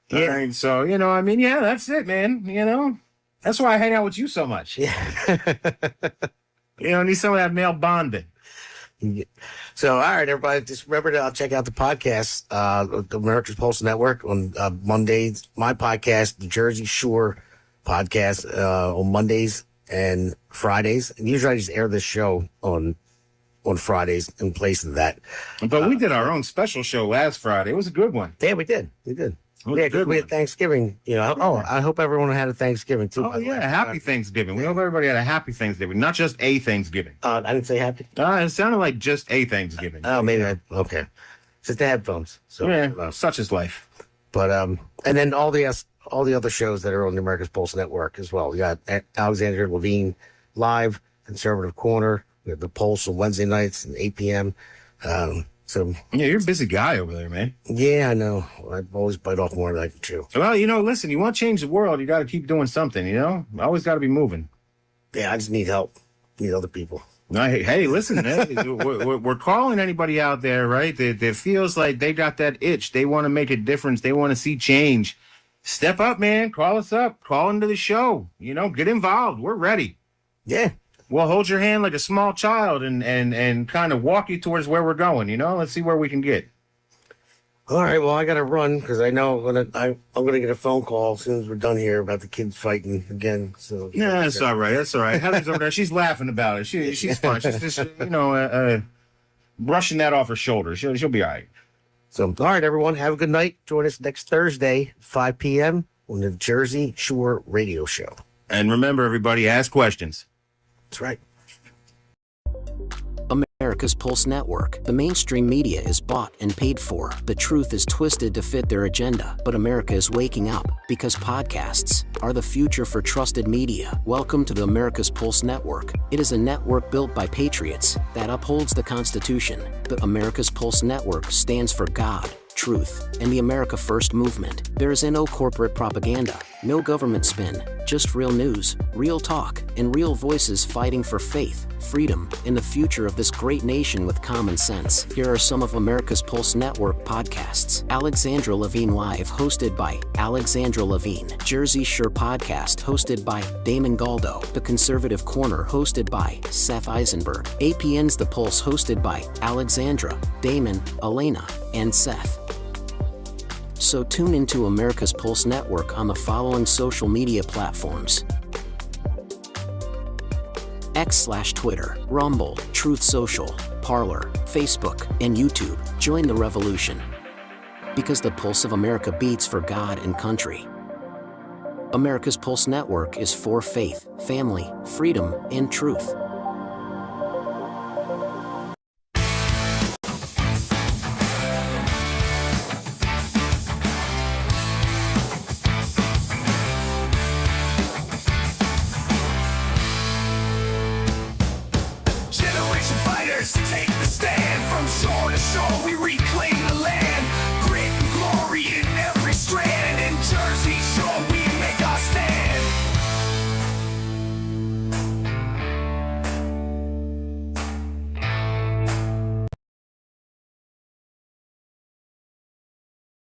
Yeah. Right, so that's it, man. That's why I hang out with you so much. Yeah. Need some of that male bonding. So, all right, everybody, just remember to check out the podcast, the America's Pulse Network on Mondays. My podcast, the Jersey Shore podcast, on Mondays and Fridays. And usually I just air this show on Fridays in place of that. But we did our own special show last Friday. It was a good one. Yeah, we did. Yeah, because we had Thanksgiving. I hope everyone had a Thanksgiving too. Oh, yeah, happy Thanksgiving. We hope everybody had a happy Thanksgiving, not just a Thanksgiving. I didn't say happy. It sounded like just a Thanksgiving. Oh, maybe okay. It's just the headphones. So such is life. But and then all the other shows that are on the America's Pulse Network as well. We got Alexander Levine live, Conservative Corner. We have the Pulse on Wednesday nights at 8 p.m. So you're a busy guy over there, man. Yeah, I know. I always bite off more than I can chew. Well, listen, you want to change the world, you got to keep doing something. Always got to be moving. Yeah, I just need help. Need other people. Hey, listen, we're calling anybody out there, right? That feels like they got that itch. They want to make a difference. They want to see change. Step up, man. Call us up. Call into the show. Get involved. We're ready. Yeah. We'll hold your hand like a small child and kind of walk you towards where we're going, Let's see where we can get. All right, well, I got to run because I know I'm gonna get a phone call as soon as we're done here about the kids fighting again. So Yeah, that's all right. That's all right. Heather's over there. She's laughing about it. She's fine. She's just, brushing that off her shoulders. She'll be all right. So, all right, everyone, have a good night. Join us next Thursday, 5 p.m. on the Jersey Shore Radio Show. And remember, everybody, ask questions. That's right. America's Pulse Network. The mainstream media is bought and paid for. The truth is twisted to fit their agenda. But America is waking up because podcasts are the future for trusted media. Welcome to the America's Pulse Network. It is a network built by patriots that upholds the Constitution. The America's Pulse Network stands for God, truth, and the America First movement. There is no corporate propaganda, no government spin, just real news, real talk, and real voices fighting for faith, freedom, and the future of this great nation with common sense. Here are some of America's Pulse Network podcasts. Alexandra Levine Live, hosted by Alexandra Levine. Jersey Shore Podcast, hosted by Damon Galdo. The Conservative Corner, hosted by Seth Eisenberg. APN's The Pulse, hosted by Alexandra, Damon, Elena, and Seth. So tune into America's Pulse Network on the following social media platforms: X/Twitter, Rumble, Truth Social, Parler, Facebook, and YouTube. Join the revolution. Because the pulse of America beats for God and country. America's Pulse Network is for faith, family, freedom, and truth. Take the stand from shore to shore. We read